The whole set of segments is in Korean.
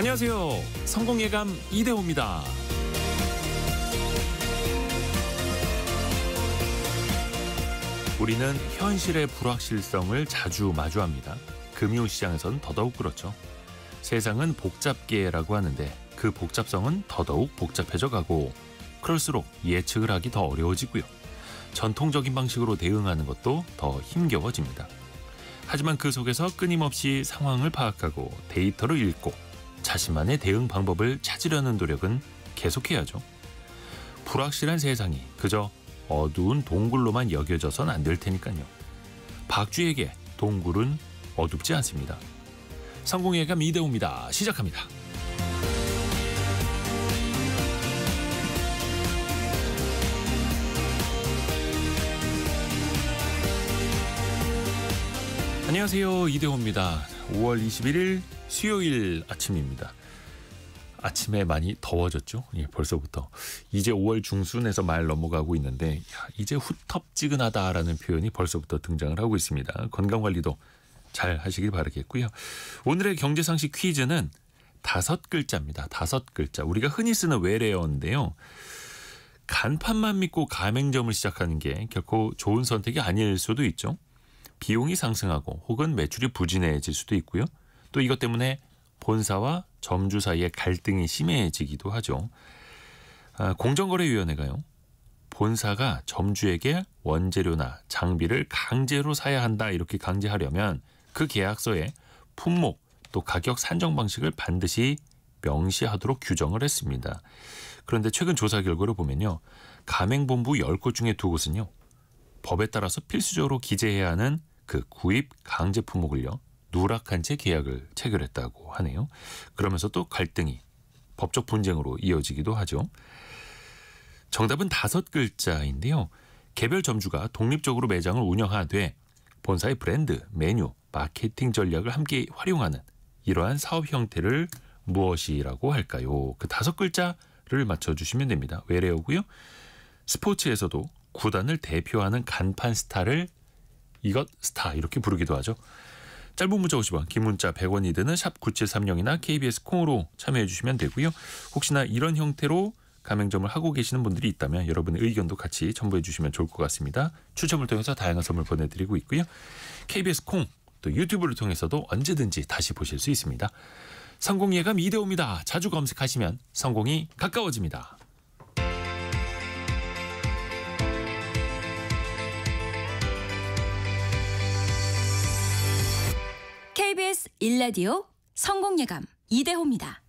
안녕하세요. 성공예감 이대호입니다. 우리는 현실의 불확실성을 자주 마주합니다. 금융시장에선 더더욱 그렇죠. 세상은 복잡계라고 하는데 그 복잡성은 더더욱 복잡해져 가고 그럴수록 예측을 하기 더 어려워지고요. 전통적인 방식으로 대응하는 것도 더 힘겨워집니다. 하지만 그 속에서 끊임없이 상황을 파악하고 데이터를 읽고 자신만의 대응 방법을 찾으려는 노력은 계속해야죠. 불확실한 세상이 그저 어두운 동굴로만 여겨져선 안 될 테니까요. 박쥐에게 동굴은 어둡지 않습니다. 성공예감 이대호입니다. 시작합니다. 안녕하세요. 이대호입니다. 5월 21일 수요일 아침입니다. 아침에 많이 더워졌죠? 예, 벌써부터. 이제 5월 중순에서 말 넘어가고 있는데 이제 후텁지근하다라는 표현이 벌써부터 등장을 하고 있습니다. 건강관리도 잘 하시길 바라겠고요. 오늘의 경제상식 퀴즈는 5글자입니다. 5글자. 우리가 흔히 쓰는 외래어인데요. 간판만 믿고 가맹점을 시작하는 게 결코 좋은 선택이 아닐 수도 있죠. 비용이 상승하고 혹은 매출이 부진해질 수도 있고요. 또 이것 때문에 본사와 점주 사이의 갈등이 심해지기도 하죠. 공정거래위원회가요. 본사가 점주에게 원재료나 장비를 강제로 사야 한다 이렇게 강제하려면 그 계약서에 품목 또 가격 산정 방식을 반드시 명시하도록 규정을 했습니다. 그런데 최근 조사 결과를 보면요. 가맹본부 10곳 중에 2곳은요. 법에 따라서 필수적으로 기재해야 하는 그 구입 강제 품목을요. 누락한 채 계약을 체결했다고 하네요. 그러면서 또 갈등이 법적 분쟁으로 이어지기도 하죠. 정답은 5글자인데요. 개별 점주가 독립적으로 매장을 운영하되 본사의 브랜드, 메뉴, 마케팅 전략을 함께 활용하는 이러한 사업 형태를 무엇이라고 할까요? 그 5글자를 맞춰주시면 됩니다. 외래어고요. 스포츠에서도 구단을 대표하는 간판 스타를 이것 스타 이렇게 부르기도 하죠. 짧은 문자 50원, 긴 문자 100원이 드는 샵 9730이나 KBS 콩으로 참여해 주시면 되고요. 혹시나 이런 형태로 가맹점을 하고 계시는 분들이 있다면 여러분의 의견도 같이 첨부해 주시면 좋을 것 같습니다. 추첨을 통해서 다양한 선물 보내드리고 있고요. KBS 콩, 또 유튜브를 통해서도 언제든지 다시 보실 수 있습니다. 성공예감 이대호입니다. 자주 검색하시면 성공이 가까워집니다. KBS 1라디오 성공예감 이대호입니다.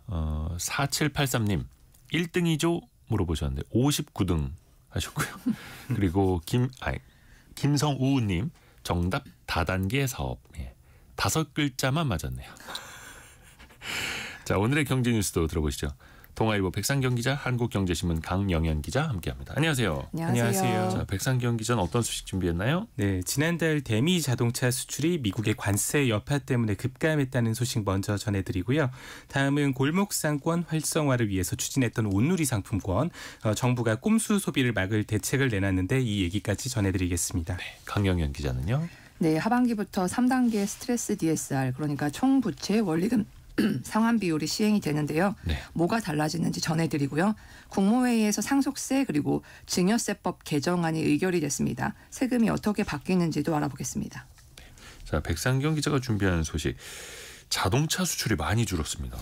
4783님 1등이죠? 물어보셨는데 59등 하셨고요. 그리고 김성우님 정답 다단계 사업. 5글자만 맞았네요. 자, 오늘의 경제 뉴스도 들어보시죠. 동아일보 백상경 기자, 한국경제신문 강영현 기자 함께합니다. 안녕하세요. 안녕하세요. 자, 백상경 기자는 어떤 소식 준비했나요? 네, 지난달 대미 자동차 수출이 미국의 관세 여파 때문에 급감했다는 소식 먼저 전해드리고요. 다음은 골목상권 활성화를 위해서 추진했던 온누리 상품권, 정부가 꼼수 소비를 막을 대책을 내놨는데 이 얘기까지 전해드리겠습니다. 네, 강영현 기자는요? 네, 하반기부터 3단계 스트레스 DSR, 그러니까 총부채 원리금 상환 비율이 시행이 되는데요. 네. 뭐가 달라지는지 전해드리고요. 국무회의에서 상속세 그리고 증여세법 개정안이 의결이 됐습니다. 세금이 어떻게 바뀌는지도 알아보겠습니다. 자, 백상경 기자가 준비한 소식. 자동차 수출이 많이 줄었습니다.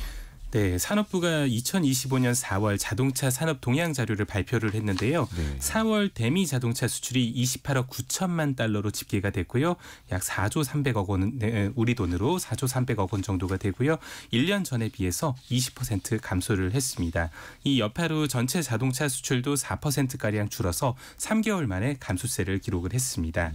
네, 산업부가 2025년 4월 자동차 산업 동향 자료를 발표를 했는데요. 네. 4월 대미 자동차 수출이 28억 9천만 달러로 집계가 됐고요. 약 4조 300억 원, 우리 돈으로 4조 300억 원 정도가 되고요. 1년 전에 비해서 20% 감소를 했습니다. 이 여파로 전체 자동차 수출도 4%가량 줄어서 3개월 만에 감소세를 기록을 했습니다.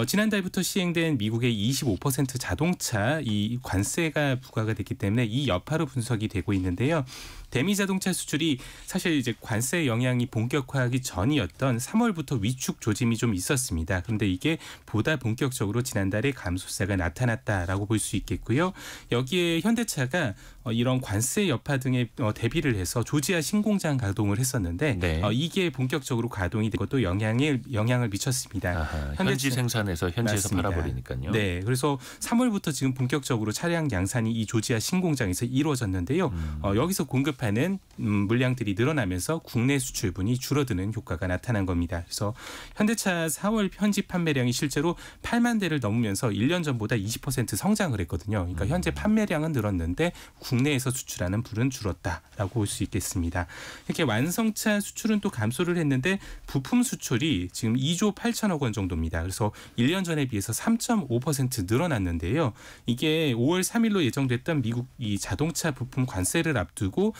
지난달부터 시행된 미국의 25% 자동차 이 관세가 부과가 됐기 때문에 이 여파로 분석이 되고 있는데요. 대미 자동차 수출이 사실 이제 관세 영향이 본격화하기 전이었던 3월부터 위축 조짐이 좀 있었습니다. 그런데 이게 보다 본격적으로 지난달에 감소세가 나타났다라고 볼 수 있겠고요. 여기에 현대차가 이런 관세 여파 등에 대비를 해서 조지아 신공장 가동을 했었는데 네. 이게 본격적으로 가동이 된 것도 영향을 미쳤습니다. 아하, 현지 생산해서 현지에서 맞습니다. 팔아버리니까요. 네, 그래서 3월부터 지금 본격적으로 차량 양산이 이 조지아 신공장에서 이루어졌는데요. 여기서 공급하는 물량들이 늘어나면서 국내 수출분이 줄어드는 효과가 나타난 겁니다. 그래서 현대차 4월 현지 판매량이 실제로 8만 대를 넘으면서 1년 전보다 20% 성장을 했거든요. 그러니까 현재 판매량은 늘었는데 국내에서 수출하는 불은 줄었다라고 볼 수 있겠습니다. 이렇게 완성차 수출은 또 감소를 했는데 부품 수출이 지금 2조 8천억 원 정도입니다. 그래서 1년 전에 비해서 3.5% 늘어났는데요. 이게 5월 3일로 예정됐던 미국 이 자동차 부품 관세를 앞두고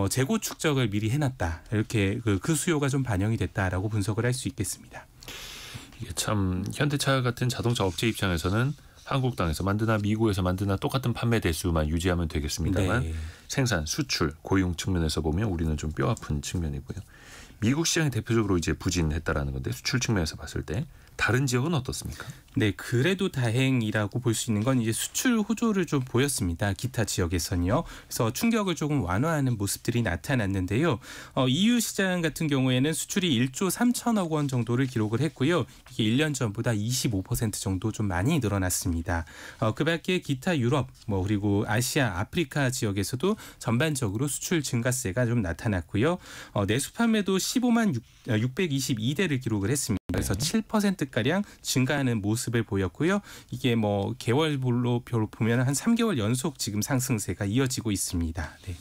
재고 축적을 미리 해놨다. 이렇게 그 수요가 좀 반영이 됐다라고 분석을 할 수 있겠습니다. 이게 참 현대차 같은 자동차 업체 입장에서는 한국 땅에서 만드나 미국에서 만드나 똑같은 판매 대수만 유지하면 되겠습니다만 네. 생산, 수출, 고용 측면에서 보면 우리는 좀 뼈아픈 측면이고요. 미국 시장이 대표적으로 이제 부진했다라는 건데 수출 측면에서 봤을 때 다른 지역은 어떻습니까? 네, 그래도 다행이라고 볼 수 있는 건 이제 수출 호조를 좀 보였습니다. 기타 지역에서는요. 그래서 충격을 조금 완화하는 모습들이 나타났는데요. EU 시장 같은 경우에는 수출이 1조 3천억 원 정도를 기록을 했고요. 이게 1년 전보다 25% 정도 좀 많이 늘어났습니다. 그밖에 기타 유럽, 그리고 아시아, 아프리카 지역에서도 전반적으로 수출 증가세가 좀 나타났고요. 내수 판매도 15만 622대를 기록을 했습니다. 그래서 7%가량 증가하는 모습을 보였고요. 이게 개월별로 보면 한 3개월 연속 지금 상승세가 이어지고 있습니다. 네.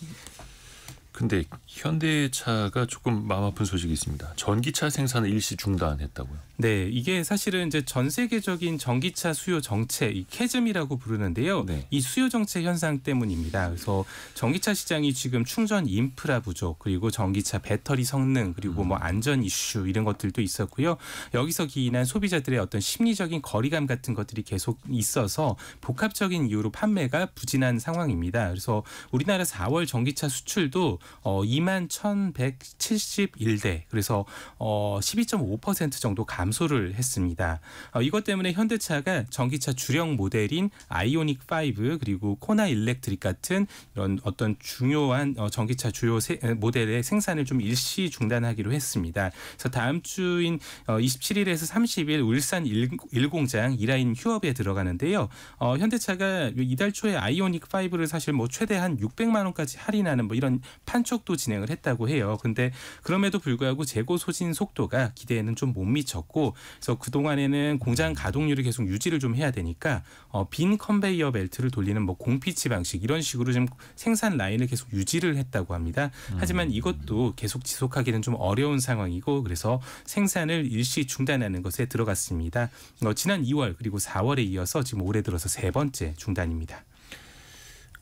근데 현대차가 조금 마음 아픈 소식이 있습니다. 전기차 생산을 일시 중단했다고요. 네, 이게 사실은 이제 전 세계적인 전기차 수요 정체, 이 캐즘이라고 부르는데요. 네. 이 수요 정체 현상 때문입니다. 그래서 전기차 시장이 지금 충전 인프라 부족, 그리고 전기차 배터리 성능, 그리고 안전 이슈 이런 것들도 있었고요. 여기서 기인한 소비자들의 어떤 심리적인 거리감 같은 것들이 계속 있어서 복합적인 이유로 판매가 부진한 상황입니다. 그래서 우리나라 4월 전기차 수출도 2만 1,171대, 그래서 12.5% 정도 감소를 했습니다. 이것 때문에 현대차가 전기차 주력 모델인 아이오닉 5 그리고 코나 일렉트릭 같은 이런 어떤 중요한 전기차 주요 모델의 생산을 좀 일시 중단하기로 했습니다. 그래서 다음 주인 27일에서 30일 울산 1공장 1라인 휴업에 들어가는데요. 현대차가 이달 초에 아이오닉 5를 사실 최대 한 600만 원까지 할인하는 이런 판촉도 진행을 했다고 해요. 근데 그럼에도 불구하고 재고 소진 속도가 기대에는 좀 못 미쳤고, 그래서 그동안에는 공장 가동률을 계속 유지를 좀 해야 되니까 빈 컨베이어 벨트를 돌리는 공피치 방식 이런 식으로 좀 생산 라인을 계속 유지를 했다고 합니다. 하지만 이것도 계속 지속하기는 좀 어려운 상황이고, 그래서 생산을 일시 중단하는 것에 들어갔습니다. 지난 2월 그리고 4월에 이어서 지금 올해 들어서 세 번째 중단입니다.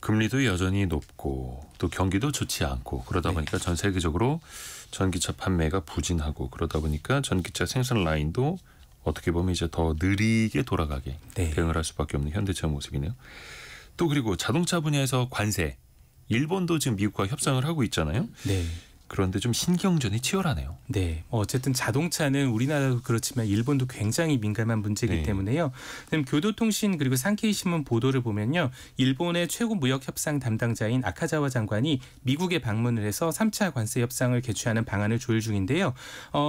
금리도 여전히 높고 또 경기도 좋지 않고 그러다 보니까 전 세계적으로 전기차 판매가 부진하고 그러다 보니까 전기차 생산 라인도 어떻게 보면 이제 더 느리게 돌아가게 대응을 할 수밖에 없는 현대차 모습이네요. 또 그리고 자동차 분야에서 관세, 일본도 지금 미국과 협상을 하고 있잖아요. 네. 그런데 좀 신경전이 치열하네요. 네, 어쨌든 자동차는 우리나라도 그렇지만 일본도 굉장히 민감한 문제이기 때문에요. 교도통신 그리고 산케이신문 보도를 보면요, 일본의 최고 무역협상 담당자인 아카자와 장관이 미국에 방문을 해서 3차 관세 협상을 개최하는 방안을 조율 중인데요.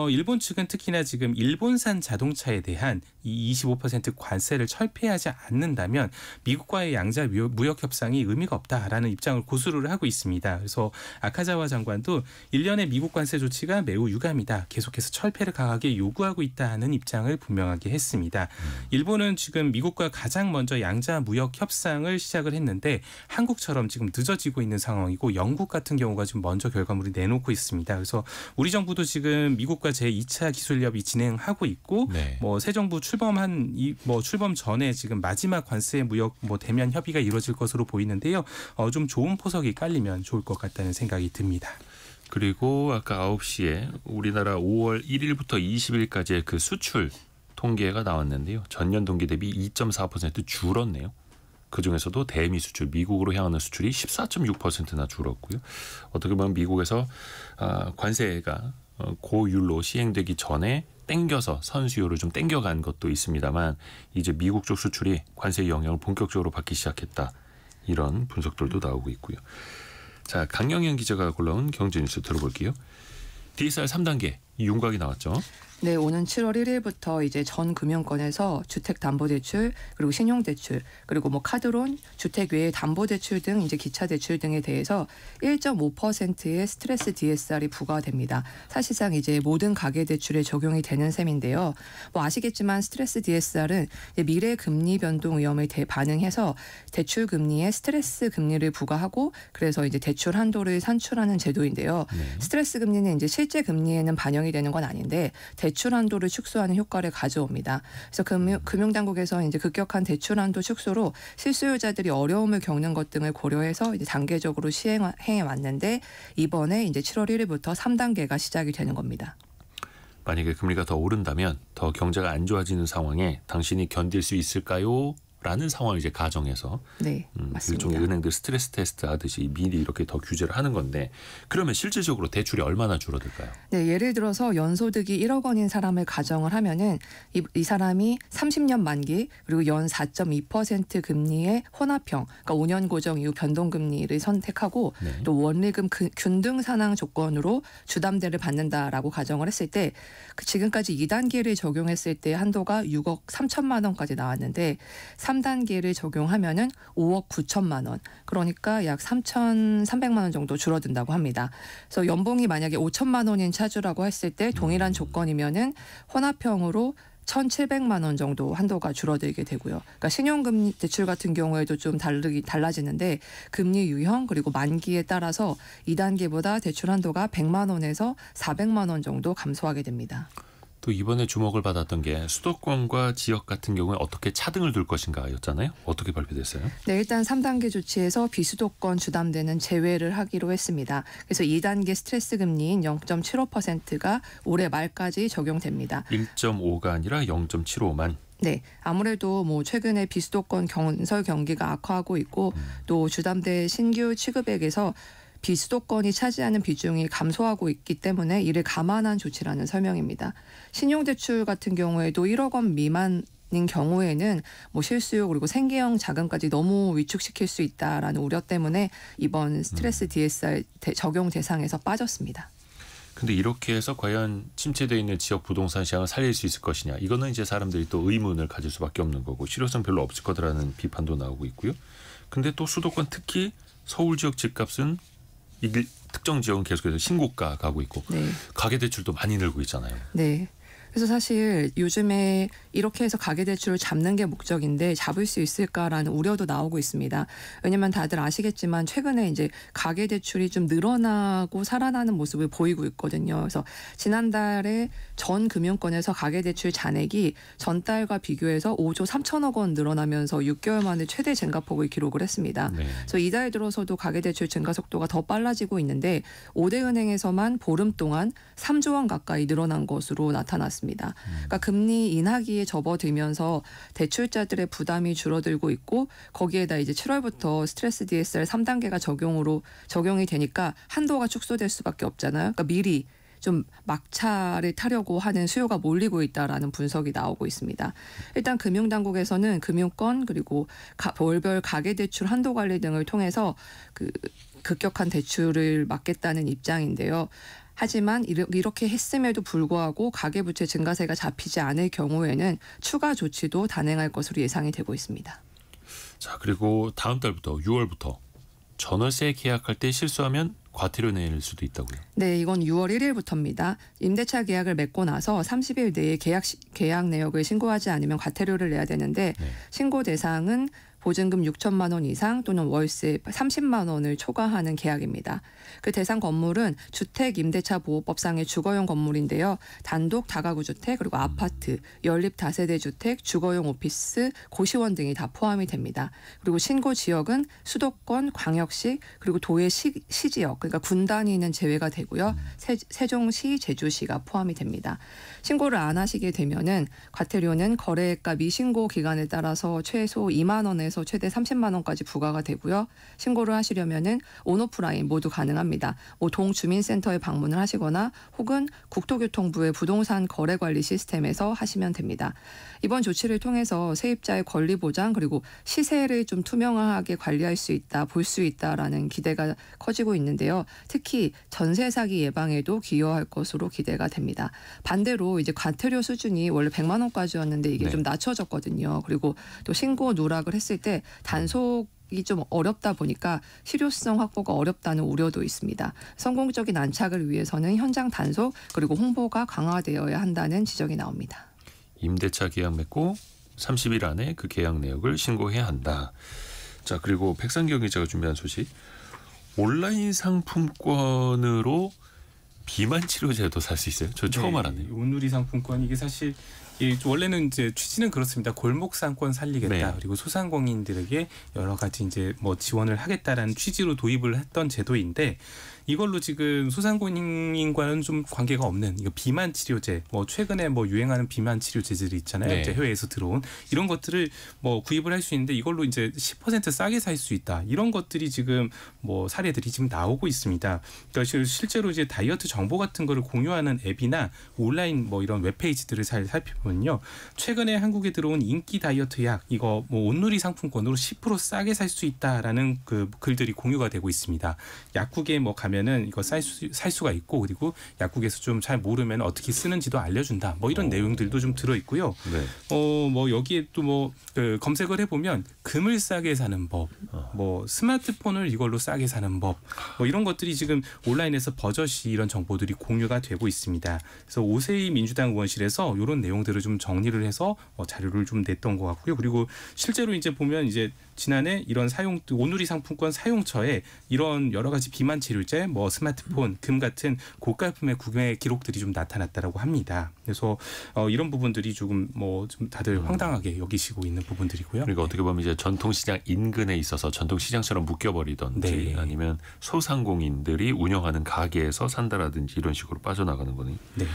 일본 측은 특히나 지금 일본산 자동차에 대한 이 25% 관세를 철폐하지 않는다면 미국과의 양자 무역 협상이 의미가 없다라는 입장을 고수를 하고 있습니다. 그래서 아카자와 장관도 일련의 미국 관세 조치가 매우 유감이다. 계속해서 철폐를 강하게 요구하고 있다는 입장을 분명하게 했습니다. 일본은 지금 미국과 가장 먼저 양자 무역 협상을 시작을 했는데 한국처럼 지금 늦어지고 있는 상황이고, 영국 같은 경우가 지금 먼저 결과물을 내놓고 있습니다. 그래서 우리 정부도 지금 미국과 제2차 기술 협의 진행하고 있고, 새 정부 출범한 출범 전에 지금 마지막 관세 무역 대면 협의가 이루어질 것으로 보이는데요. 좀 좋은 포석이 깔리면 좋을 것 같다는 생각이 듭니다. 그리고 아까 9시에 우리나라 5월 1일부터 20일까지의 그 수출 통계가 나왔는데요. 전년 동기 대비 2.4% 줄었네요. 그중에서도 대미 수출, 미국으로 향하는 수출이 14.6%나 줄었고요. 어떻게 보면 미국에서 관세가 고율로 시행되기 전에 땡겨서 선수요를 좀 땡겨간 것도 있습니다만 이제 미국 쪽 수출이 관세 영향을 본격적으로 받기 시작했다. 이런 분석들도 나오고 있고요. 자, 강영현 기자가 골라온 경제뉴스 들어볼게요. DSR 3단계 윤곽이 나왔죠. 네, 오는 7월 1일부터 이제 전 금융권에서 주택담보대출 그리고 신용대출 그리고 뭐 카드론, 주택 외의 담보대출 등 이제 기차대출 등에 대해서 1.5%의 스트레스 DSR이 부과됩니다. 사실상 이제 모든 가계대출에 적용이 되는 셈인데요. 뭐 아시겠지만 스트레스 DSR은 미래 금리 변동 위험을 반응해서 대출 금리에 스트레스 금리를 부과하고 그래서 이제 대출 한도를 산출하는 제도인데요. 네. 스트레스 금리는 이제 실제 금리에는 반영이 되는 건 아닌데 대출 한도를 축소하는 효과를 가져옵니다. 그래서 금융당국에서 이제 급격한 대출 한도 축소로 실수요자들이 어려움을 겪는 것 등을 고려해서 이제 단계적으로 시행해 왔는데 이번에 이제 7월 1일부터 3단계가 시작이 되는 겁니다. 만약에 금리가 더 오른다면 더 경제가 안 좋아지는 상황에 당신이 견딜 수 있을까요? 라는 상황을 이제 가정해서 네, 맞습니다. 일종의 은행들 스트레스 테스트 하듯이 미리 이렇게 더 규제를 하는 건데 그러면 실질적으로 대출이 얼마나 줄어들까요? 네, 예를 들어서 연소득이 1억 원인 사람을 가정을 하면은 이 사람이 30년 만기 그리고 연 4.2% 금리의 혼합형, 그러니까 5년 고정 이후 변동금리를 선택하고 네. 또 원리금 균등 산항 조건으로 주담대를 받는다라고 가정을 했을 때 지금까지 2단계를 적용했을 때 한도가 6억 3천만 원까지 나왔는데 3단계를 적용하면은 5억 9천만 원, 그러니까 약 3,300만 원 정도 줄어든다고 합니다. 그래서 연봉이 만약에 5천만 원인 차주라고 했을 때 동일한 조건이면은 혼합형으로 1,700만 원 정도 한도가 줄어들게 되고요. 그러니까 신용금리 대출 같은 경우에도 좀 달라지는데 금리 유형 그리고 만기에 따라서 2단계보다 대출 한도가 100만 원에서 400만 원 정도 감소하게 됩니다. 또 이번에 주목을 받았던 게 수도권과 지역 같은 경우에 어떻게 차등을 둘 것인가였잖아요. 어떻게 발표됐어요? 네, 일단 3단계 조치에서 비수도권 주담대는 제외를 하기로 했습니다. 그래서 2단계 스트레스 금리인 0.75%가 올해 말까지 적용됩니다. 1.5가 아니라 0.75만. 네, 아무래도 뭐 최근에 비수도권 건설 경기가 악화하고 있고 또 주담대 신규 취급액에서 비수도권이 차지하는 비중이 감소하고 있기 때문에 이를 감안한 조치라는 설명입니다. 신용대출 같은 경우에도 1억 원 미만인 경우에는 뭐 실수요 그리고 생계형 자금까지 너무 위축시킬 수 있다라는 우려 때문에 이번 스트레스 DSR 적용 대상에서 빠졌습니다. 근데 이렇게 해서 과연 침체되어 있는 지역 부동산 시장을 살릴 수 있을 것이냐. 이거는 이제 사람들이 또 의문을 가질 수밖에 없는 거고 실효성 별로 없을 거라는 비판도 나오고 있고요. 근데 또 수도권 특히 서울 지역 집값은 특정 지역은 계속해서 신고가 가고 있고 네. 가계대출도 많이 늘고 있잖아요. 네. 그래서 사실 요즘에 이렇게 해서 가계대출을 잡는 게 목적인데 잡을 수 있을까라는 우려도 나오고 있습니다. 왜냐하면 다들 아시겠지만 최근에 이제 가계대출이 좀 늘어나고 살아나는 모습을 보이고 있거든요. 그래서 지난달에 전 금융권에서 가계대출 잔액이 전달과 비교해서 5조 3천억 원 늘어나면서 6개월 만에 최대 증가폭을 기록을 했습니다. 네. 그래서 이달 들어서도 가계대출 증가 속도가 더 빨라지고 있는데 5대 은행에서만 보름 동안 3조 원 가까이 늘어난 것으로 나타났습니다. 그러니까 금리 인하기에 접어들면서 대출자들의 부담이 줄어들고 있고 거기에다 이제 7월부터 스트레스 DSR 3단계가 적용이 되니까 한도가 축소될 수밖에 없잖아요. 그러니까 미리 좀 막차를 타려고 하는 수요가 몰리고 있다라는 분석이 나오고 있습니다. 일단 금융당국에서는 금융권 그리고 월별 가계대출 한도 관리 등을 통해서 급격한 대출을 막겠다는 입장인데요. 하지만 이렇게 했음에도 불구하고 가계부채 증가세가 잡히지 않을 경우에는 추가 조치도 단행할 것으로 예상이 되고 있습니다. 자, 그리고 다음 달부터 6월부터 전월세 계약할 때 실수하면 과태료 낼 수도 있다고요. 네, 이건 6월 1일부터입니다. 임대차 계약을 맺고 나서 30일 내에 계약 내역을 신고하지 않으면 과태료를 내야 되는데 네. 신고 대상은 보증금 6천만 원 이상 또는 월세 30만 원을 초과하는 계약입니다. 그 대상 건물은 주택임대차보호법상의 주거용 건물인데요. 단독 다가구 주택 그리고 아파트, 연립 다세대 주택, 주거용 오피스, 고시원 등이 다 포함이 됩니다. 그리고 신고 지역은 수도권, 광역시 그리고 도의 시지역 그러니까 군단위는 제외가 되고요. 세종시, 제주시가 포함이 됩니다. 신고를 안 하시게 되면은 과태료는 거래가 미신고 기간에 따라서 최소 2만 원에서 원에서 최대 30만 원까지 부과가 되고요. 신고를 하시려면은 온오프라인 모두 가능합니다. 뭐 동주민센터에 방문을 하시거나 혹은 국토교통부의 부동산 거래관리 시스템에서 하시면 됩니다. 이번 조치를 통해서 세입자의 권리 보장 그리고 시세를 좀 투명하게 관리할 수 있다, 볼 수 있다라는 기대가 커지고 있는데요. 특히 전세 사기 예방에도 기여할 것으로 기대가 됩니다. 반대로 이제 과태료 수준이 원래 100만 원까지였는데 이게 네. 좀 낮춰졌거든요. 그리고 또 신고 누락을 했을 때 단속이 좀 어렵다 보니까 실효성 확보가 어렵다는 우려도 있습니다. 성공적인 안착을 위해서는 현장 단속 그리고 홍보가 강화되어야 한다는 지적이 나옵니다. 임대차 계약 맺고 30일 안에 그 계약 내역을 신고해야 한다. 자, 그리고 백상경 기자가 준비한 소식. 온라인 상품권으로 비만 치료제도 살 수 있어요? 저 처음 알았네요. 온누리 상품권 이게 사실 원래는 이제 취지는 그렇습니다. 골목 상권 살리겠다. 네. 그리고 소상공인들에게 여러 가지 이제 뭐 지원을 하겠다라는 취지로 도입을 했던 제도인데 이걸로 지금 소상공인과는 좀 관계가 없는 이거 비만 치료제, 뭐 최근에 뭐 유행하는 비만 치료제들이 있잖아요. 네. 이제 해외에서 들어온 이런 것들을 뭐 구입을 할 수 있는데 이걸로 이제 10% 싸게 살 수 있다. 이런 것들이 지금 뭐 사례들이 지금 나오고 있습니다. 그러니까 실제로 이제 다이어트 정보 같은 거를 공유하는 앱이나 온라인 뭐 이런 웹페이지들을 잘 살펴보면요. 최근에 한국에 들어온 인기 다이어트 약 이거 뭐 온누리 상품권으로 10% 싸게 살 수 있다라는 그 글들이 공유가 되고 있습니다. 약국에 뭐 가면은 이거 살 수가 있고 그리고 약국에서 좀 잘 모르면 어떻게 쓰는지도 알려준다. 뭐 이런 내용들도 좀 들어 있고요. 네. 뭐 여기에 또 뭐 검색을 해보면 금을 싸게 사는 법, 뭐 스마트폰을 이걸로 싸게 사는 법, 뭐 이런 것들이 지금 온라인에서 버젓이 이런 정보들이 공유가 되고 있습니다. 그래서 오세희 민주당 의원실에서 이런 내용들을 좀 정리를 해서 자료를 좀 냈던 것 같고요. 그리고 실제로 이제 보면 이제 지난해 이런 온누리 상품권 사용처에 이런 여러 가지 비만 치료제, 뭐 스마트폰, 금 같은 고가품의 구매 기록들이 좀 나타났다라고 합니다. 그래서 이런 부분들이 조금 뭐 좀 다들 황당하게 여기시고 있는 부분들이고요. 그러니까 어떻게 보면 이제 전통시장 인근에 있어서 전통시장처럼 묶여버리던지 네. 아니면 소상공인들이 운영하는 가게에서 산다라든지 이런 식으로 빠져나가는 거니. 네.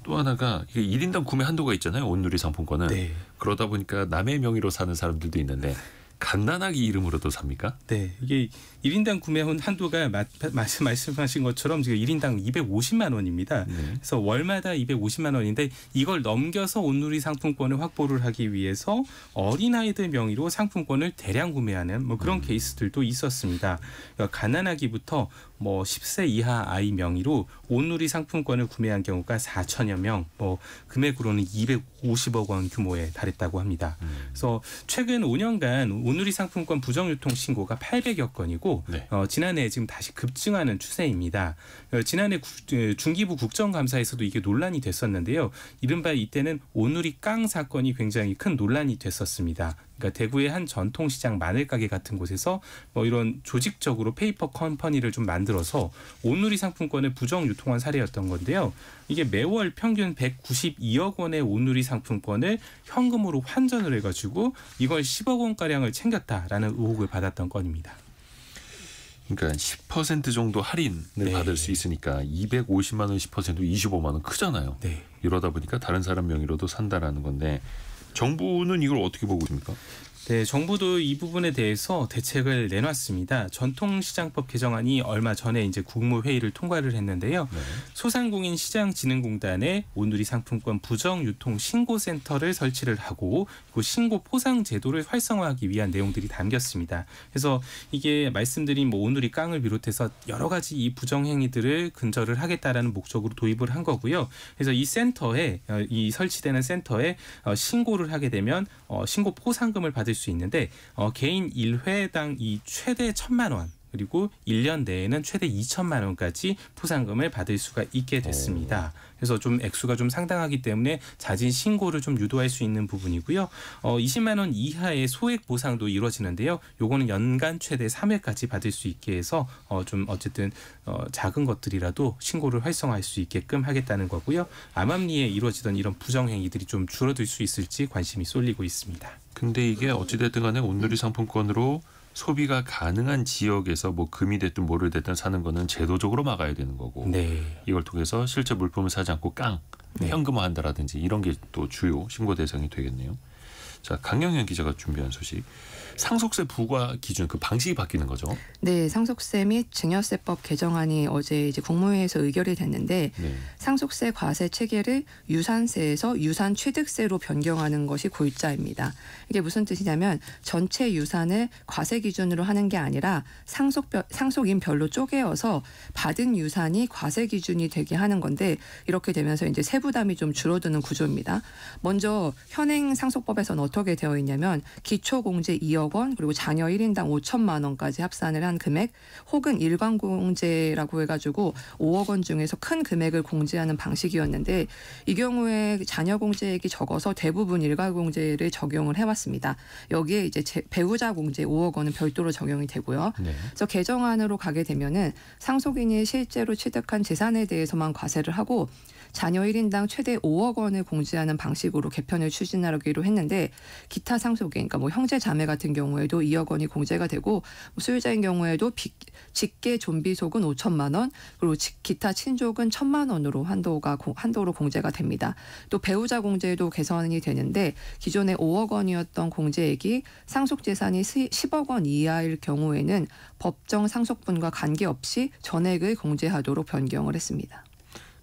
또 하나가 이게 1인당 구매 한도가 있잖아요. 온누리 상품권은. 네. 그러다 보니까 남의 명의로 사는 사람들도 있는데 갓난아기 이름으로도 삽니까? 네, 이게 1인당 구매 한도가 말씀하신 것처럼 지금 1인당 250만 원입니다. 네. 그래서 월마다 250만 원인데 이걸 넘겨서 온누리 상품권을 확보를 하기 위해서 어린아이들 명의로 상품권을 대량 구매하는 뭐 그런 케이스들도 있었습니다. 그러니까 가난하기부터 뭐 10세 이하 아이 명의로 온누리 상품권을 구매한 경우가 4천여 명, 뭐 금액으로는 250억 원 규모에 달했다고 합니다. 그래서 최근 5년간 온누리 상품권 부정유통 신고가 800여 건이고 네. 지난해 지금 다시 급증하는 추세입니다. 지난해 중기부 국정감사에서도 이게 논란이 됐었는데요. 이른바 이때는 온누리 깡 사건이 굉장히 큰 논란이 됐었습니다. 그러니까 대구의 한 전통시장 마늘가게 같은 곳에서 뭐 이런 조직적으로 페이퍼 컴퍼니를 좀 만들어서 온누리 상품권을 부정 유통한 사례였던 건데요. 이게 매월 평균 192억 원의 온누리 상품권을 현금으로 환전을 해가지고 이걸 10억 원가량을 챙겼다라는 의혹을 받았던 건입니다. 그러니까 10% 정도 할인을 네. 받을 수 있으니까 250만 원 10% 25만 원 크잖아요. 네. 이러다 보니까 다른 사람 명의로도 산다라는 건데 정부는 이걸 어떻게 보고 있습니까? 네, 정부도 이 부분에 대해서 대책을 내놨습니다. 전통시장법 개정안이 얼마 전에 이제 국무회의를 통과를 했는데요. 네. 소상공인 시장진흥공단에 온누리 상품권 부정 유통 신고센터를 설치를 하고 그 신고 포상 제도를 활성화하기 위한 내용들이 담겼습니다. 그래서 이게 말씀드린 뭐 온누리 깡을 비롯해서 여러 가지 이 부정 행위들을 근절을 하겠다라는 목적으로 도입을 한 거고요. 그래서 이 센터에 이 설치되는 센터에 신고를 하게 되면 신고 포상금을 받을 수 있는데 개인 1회당 이 최대 1,000만 원 그리고 1년 내에는 최대 2천만 원까지 포상금을 받을 수가 있게 됐습니다. 그래서 좀 액수가 좀 상당하기 때문에 자진 신고를 좀 유도할 수 있는 부분이고요. 20만 원 이하의 소액 보상도 이루어지는데요. 요거는 연간 최대 3회까지 받을 수 있게 해서 좀 어쨌든 작은 것들이라도 신고를 활성화할 수 있게끔 하겠다는 거고요. 암암리에 이루어지던 이런 부정행위들이 좀 줄어들 수 있을지 관심이 쏠리고 있습니다. 근데 이게 어찌됐든 간에 온누리 상품권으로 소비가 가능한 지역에서 뭐 금이 됐든 뭐를 됐든 사는 거는 제도적으로 막아야 되는 거고 네. 이걸 통해서 실제 물품을 사지 않고 깡, 네. 현금화한다라든지 이런 게 또 주요 신고 대상이 되겠네요. 자, 강영현 기자가 준비한 소식. 상속세 부과 기준 그 방식이 바뀌는 거죠? 네, 상속세 및 증여세법 개정안이 어제 이제 국무회의에서 의결이 됐는데 네. 상속세 과세 체계를 유산세에서 유산취득세로 변경하는 것이 골자입니다. 이게 무슨 뜻이냐면 전체 유산을 과세 기준으로 하는 게 아니라 상속인별로 쪼개어서 받은 유산이 과세 기준이 되게 하는 건데 이렇게 되면서 이제 세부담이 좀 줄어드는 구조입니다. 먼저 현행 상속법에서는 어떻게 되어 있냐면 기초공제 2억 원 그리고 자녀 1인당 5천만 원까지 합산을 한 금액 혹은 일반공제라고 해가지고 5억 원 중에서 큰 금액을 공제하는 방식이었는데 이 경우에 자녀 공제액이 적어서 대부분 일가공제를 적용을 해왔습니다. 여기에 이제 배우자 공제 5억 원은 별도로 적용이 되고요. 네. 그래서 개정안으로 가게 되면은 상속인이 실제로 취득한 재산에 대해서만 과세를 하고 자녀 1인당 최대 5억 원을 공제하는 방식으로 개편을 추진하기로 했는데 기타 상속인, 그러니까 뭐 형제 자매 같은 경우에도 2억 원이 공제가 되고 수유자인 경우에도 직계 존비속은 5천만 원, 그리고 기타 친족은 1,000만 원으로 한도로 공제가 됩니다. 또 배우자 공제도 개선이 되는데 기존에 5억 원이었던 공제액이 상속 재산이 10억 원 이하일 경우에는 법정 상속분과 관계없이 전액을 공제하도록 변경을 했습니다.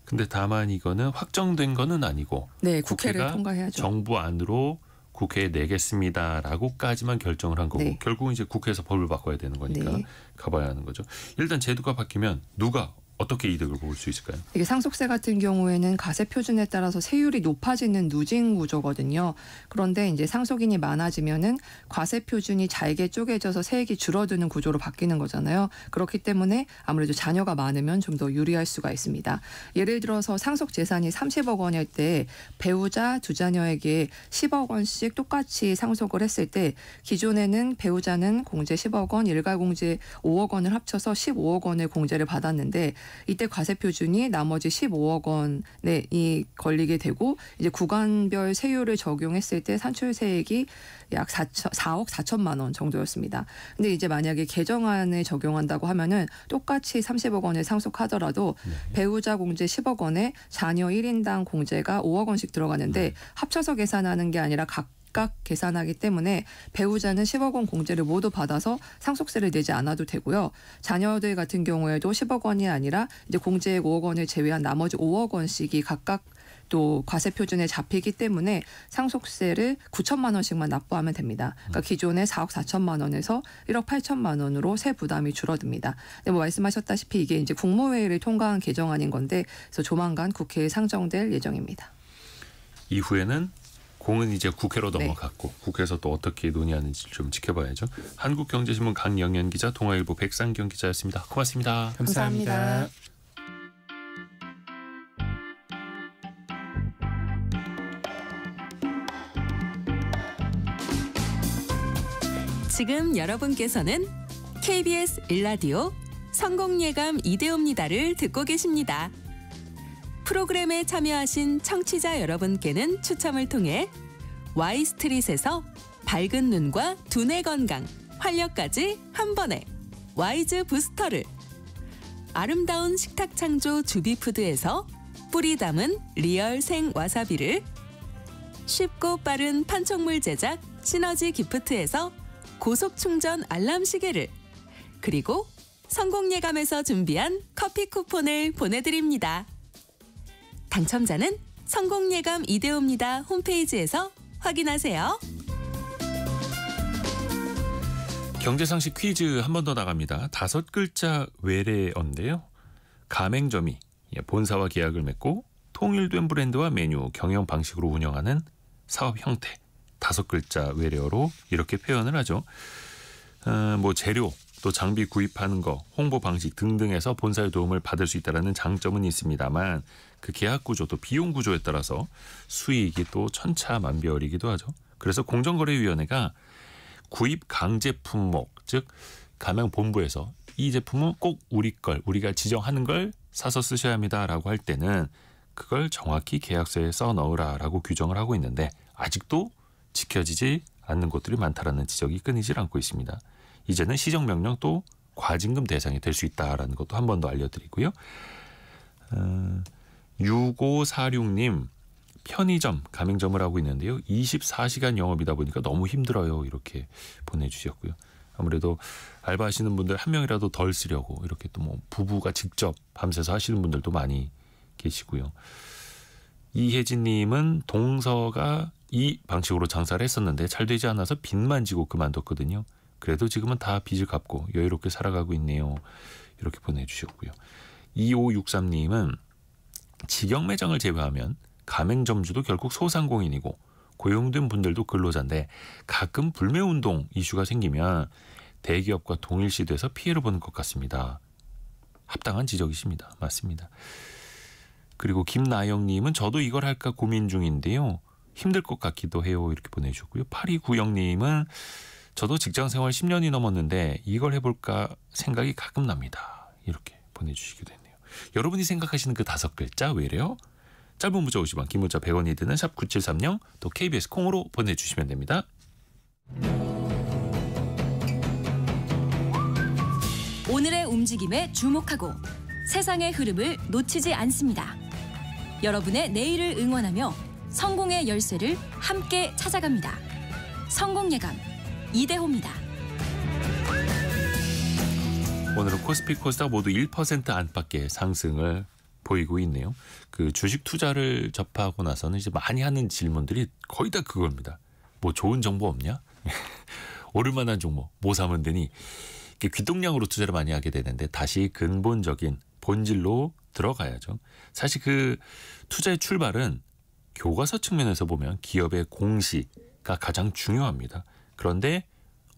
근데 다만 이거는 확정된 거는 아니고 네, 국회를 국회가 통과해야죠. 정부 안으로 국회에 내겠습니다라고까지만 결정을 한 거고 네. 결국은 이제 국회에서 법을 바꿔야 되는 거니까 네. 가봐야 하는 거죠. 일단 제도가 바뀌면 누가 어떻게 이득을 볼 수 있을까요? 이게 상속세 같은 경우에는 과세 표준에 따라서 세율이 높아지는 누진 구조거든요. 그런데 이제 상속인이 많아지면은 과세 표준이 잘게 쪼개져서 세액이 줄어드는 구조로 바뀌는 거잖아요. 그렇기 때문에 아무래도 자녀가 많으면 좀 더 유리할 수가 있습니다. 예를 들어서 상속 재산이 30억 원일 때 배우자 두 자녀에게 10억 원씩 똑같이 상속을 했을 때 기존에는 배우자는 공제 10억 원, 일가 공제 5억 원을 합쳐서 15억 원의 공제를 받았는데 이때 과세 표준이 나머지 15억 원에 걸리게 되고 이제 구간별 세율을 적용했을 때 산출세액이 약 4억 4천만 원 정도였습니다. 근데 이제 만약에 개정안을 적용한다고 하면은 똑같이 30억 원을 상속하더라도 배우자 공제 10억 원에 자녀 1인당 공제가 5억 원씩 들어가는데 합쳐서 계산하는 게 아니라 각각 계산하기 때문에 배우자는 10억 원 공제를 모두 받아서 상속세를 내지 않아도 되고요. 자녀들 같은 경우에도 10억 원이 아니라 이제 공제액 5억 원을 제외한 나머지 5억 원씩이 각각 또 과세 표준에 잡히기 때문에 상속세를 9천만 원씩만 납부하면 됩니다. 그러니까 기존에 4억 4천만 원에서 1억 8천만 원으로 세 부담이 줄어듭니다. 근데 뭐 말씀하셨다시피 이게 이제 국무회의를 통과한 개정안인 건데 그래서 조만간 국회에 상정될 예정입니다. 이후에는 공은 이제 국회로 네. 넘어갔고 국회에서 또 어떻게 논의하는지 좀 지켜봐야죠. 한국경제신문 강영현 기자, 동아일보 백상경 기자였습니다. 고맙습니다. 감사합니다. 지금 여러분께서는 KBS 일라디오 성공예감 이대호입니다를 듣고 계십니다. 프로그램에 참여하신 청취자 여러분께는 추첨을 통해 Y스트릿에서 밝은 눈과 두뇌 건강, 활력까지 한 번에 와이즈 부스터를, 아름다운 식탁 창조 주비푸드에서 뿌리 담은 리얼 생 와사비를, 쉽고 빠른 판촉물 제작 시너지 기프트에서 고속 충전 알람 시계를, 그리고 성공예감에서 준비한 커피 쿠폰을 보내드립니다. 당첨자는 성공예감 이대호입니다 홈페이지에서 확인하세요. 경제상식 퀴즈 한 번 더 나갑니다. 5글자 외래어인데요. 가맹점이 본사와 계약을 맺고 통일된 브랜드와 메뉴, 경영 방식으로 운영하는 사업 형태. 5글자 외래어로 이렇게 표현을 하죠. 뭐 재료, 또 장비 구입하는 거, 홍보 방식 등등에서 본사의 도움을 받을 수 있다는 장점은 있습니다만 그 계약 구조, 또 비용 구조에 따라서 수익이 또 천차만별이기도 하죠. 그래서 공정거래위원회가 구입 강제 품목, 즉 가맹본부에서 이 제품은 꼭 우리가 지정하는 걸 사서 쓰셔야 합니다라고 할 때는 그걸 정확히 계약서에 써 넣으라라고 규정을 하고 있는데 아직도 지켜지지 않는 곳들이 많다라는 지적이 끊이질 않고 있습니다. 이제는 시정명령 또 과징금 대상이 될 수 있다라는 것도 한 번 더 알려드리고요. 6546님, 편의점, 가맹점을 하고 있는데요. 24시간 영업이다 보니까 너무 힘들어요. 이렇게 보내주셨고요. 아무래도 알바하시는 분들 한 명이라도 덜 쓰려고 이렇게 또 뭐 부부가 직접 밤새서 하시는 분들도 많이 계시고요. 이혜진님은 동서가 이 방식으로 장사를 했었는데 잘 되지 않아서 빚만 지고 그만뒀거든요. 그래도 지금은 다 빚을 갚고 여유롭게 살아가고 있네요. 이렇게 보내주셨고요. 2563님은 직영 매장을 제외하면 가맹점주도 결국 소상공인이고 고용된 분들도 근로자인데 가끔 불매운동 이슈가 생기면 대기업과 동일시돼서 피해를 보는 것 같습니다. 합당한 지적이십니다. 맞습니다. 그리고 김나영님은 저도 이걸 할까 고민 중인데요. 힘들 것 같기도 해요. 이렇게 보내주셨고요. 8290님은 저도 직장생활 10년이 넘었는데 이걸 해볼까 생각이 가끔 납니다. 이렇게 보내주시기도 했네요. 여러분이 생각하시는 그 5글자 왜래요? 짧은 문자 50원, 긴 문자 100원이 드는 샵 9730 또 KBS 콩으로 보내주시면 됩니다. 오늘의 움직임에 주목하고 세상의 흐름을 놓치지 않습니다. 여러분의 내일을 응원하며 성공의 열쇠를 함께 찾아갑니다. 성공예감 이대호입니다. 오늘은 코스피 코스닥 모두 1% 안팎의 상승을 보이고 있네요. 그 주식 투자를 접하고 나서는 이제 많이 하는 질문들이 거의 다 그겁니다. 뭐 좋은 정보 없냐? 오를만한 종목 뭐 사면 되니? 이렇게 귀동량으로 투자를 많이 하게 되는데 다시 근본적인 본질로 들어가야죠. 사실 그 투자의 출발은 교과서 측면에서 보면 기업의 공시가 가장 중요합니다. 그런데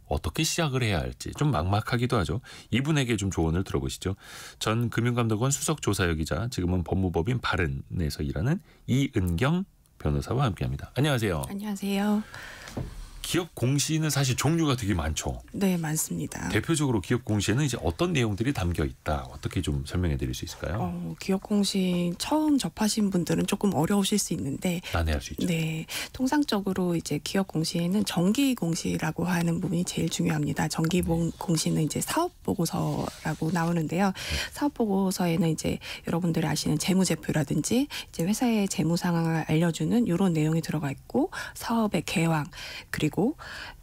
어떻게 시작을 해야 할지 좀 막막하기도 하죠. 이분에게 좀 조언을 들어보시죠. 전 금융감독원 수석조사역이자 지금은 법무법인 바른에서 일하는 이은경 변호사와 함께합니다. 안녕하세요. 안녕하세요. 기업 공시는 사실 종류가 되게 많죠. 네, 많습니다. 대표적으로 기업 공시에는 이제 어떤 내용들이 담겨 있다. 어떻게 좀 설명해 드릴 수 있을까요? 기업 공시 처음 접하신 분들은 조금 어려우실 수 있는데 난해할 수 있죠. 네, 통상적으로 이제 기업 공시에는 정기 공시라고 하는 부분이 제일 중요합니다. 정기 공시는 이제 사업 보고서라고 나오는데요. 사업 보고서에는 이제 여러분들이 아시는 재무제표라든지 이제 회사의 재무 상황을 알려주는 이런 내용이 들어가 있고 사업의 개황 그리고